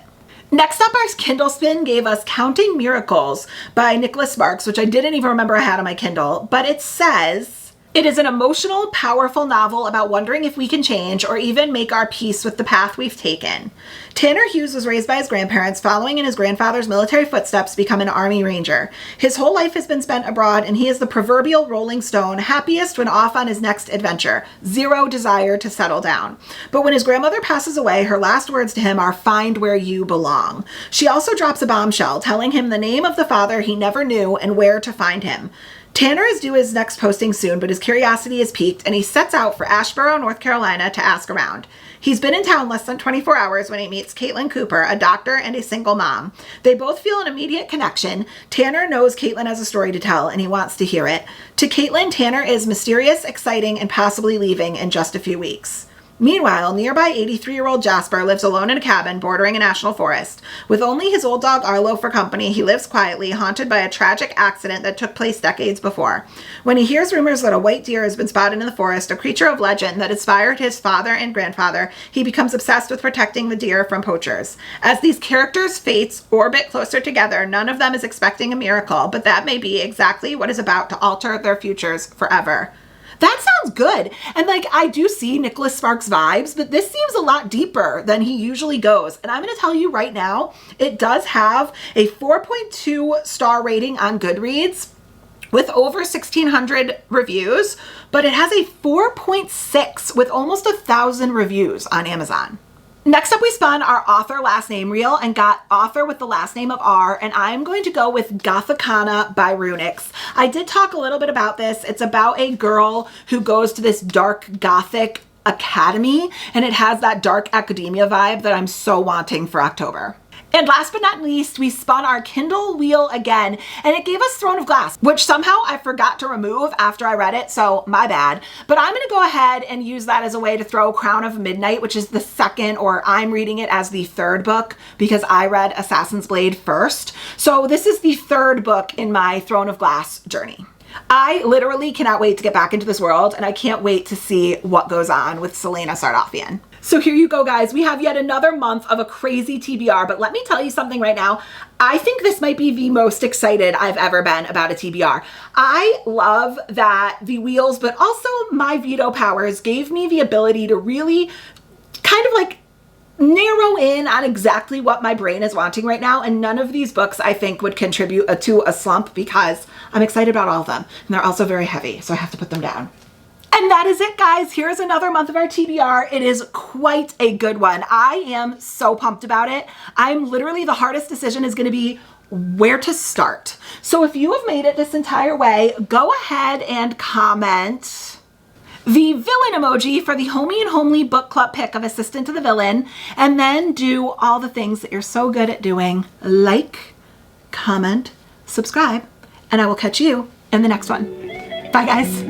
Next up, our Kindle spin gave us Counting Miracles by Nicholas Sparks, which I didn't even remember I had on my Kindle, but it says, it is an emotional, powerful novel about wondering if we can change or even make our peace with the path we've taken. Tanner Hughes was raised by his grandparents, following in his grandfather's military footsteps, become an Army Ranger. His whole life has been spent abroad, and he is the proverbial Rolling Stone, happiest when off on his next adventure. Zero desire to settle down. But when his grandmother passes away, her last words to him are, "Find where you belong." She also drops a bombshell, telling him the name of the father he never knew and where to find him. Tanner is due his next posting soon, but his curiosity is piqued, and he sets out for Asheboro, North Carolina to ask around. He's been in town less than 24 hours when he meets Caitlin Cooper, a doctor and a single mom. They both feel an immediate connection. Tanner knows Caitlin has a story to tell, and he wants to hear it. To Caitlin, Tanner is mysterious, exciting, and possibly leaving in just a few weeks. Meanwhile, nearby 83-year-old Jasper lives alone in a cabin bordering a national forest. With only his old dog Arlo for company, he lives quietly, haunted by a tragic accident that took place decades before. When he hears rumors that a white deer has been spotted in the forest, a creature of legend that inspired his father and grandfather, he becomes obsessed with protecting the deer from poachers. As these characters' fates orbit closer together, none of them is expecting a miracle, but that may be exactly what is about to alter their futures forever. That sounds good. And like, I do see Nicholas Sparks vibes, but this seems a lot deeper than he usually goes. And I'm going to tell you right now, it does have a 4.2 star rating on Goodreads with over 1,600 reviews, but it has a 4.6 with almost 1,000 reviews on Amazon. Next up, we spun our author last name reel and got author with the last name of R, and I'm going to go with Gothicana by Runix. I did talk a little bit about this. It's about a girl who goes to this dark Gothic academy, and it has that dark academia vibe that I'm so wanting for October. And last but not least, we spun our Kindle wheel again, and it gave us Throne of Glass, which somehow I forgot to remove after I read it, so my bad. But I'm gonna go ahead and use that as a way to throw Crown of Midnight, which is the second, or I'm reading it as the third book because I read Assassin's Blade first. So this is the third book in my Throne of Glass journey. I literally cannot wait to get back into this world, and I can't wait to see what goes on with Celaena Sardothien. So here you go, guys. We have yet another month of a crazy TBR, but let me tell you something right now. I think this might be the most excited I've ever been about a TBR. I love that the wheels, but also my veto powers gave me the ability to really kind of like narrow in on exactly what my brain is wanting right now, and none of these books I think would contribute to a slump because I'm excited about all of them, and they're also very heavy, so I have to put them down. And that is it, guys. Here's another month of our TBR. It is quite a good one. I am so pumped about it. I'm literally, the hardest decision is going to be where to start. So if you have made it this entire way, go ahead and comment the villain emoji for the Homie and Homely book club pick of Assistant to the Villain, and then do all the things that you're so good at doing. Like, comment, subscribe, and I will catch you in the next one. Bye, guys.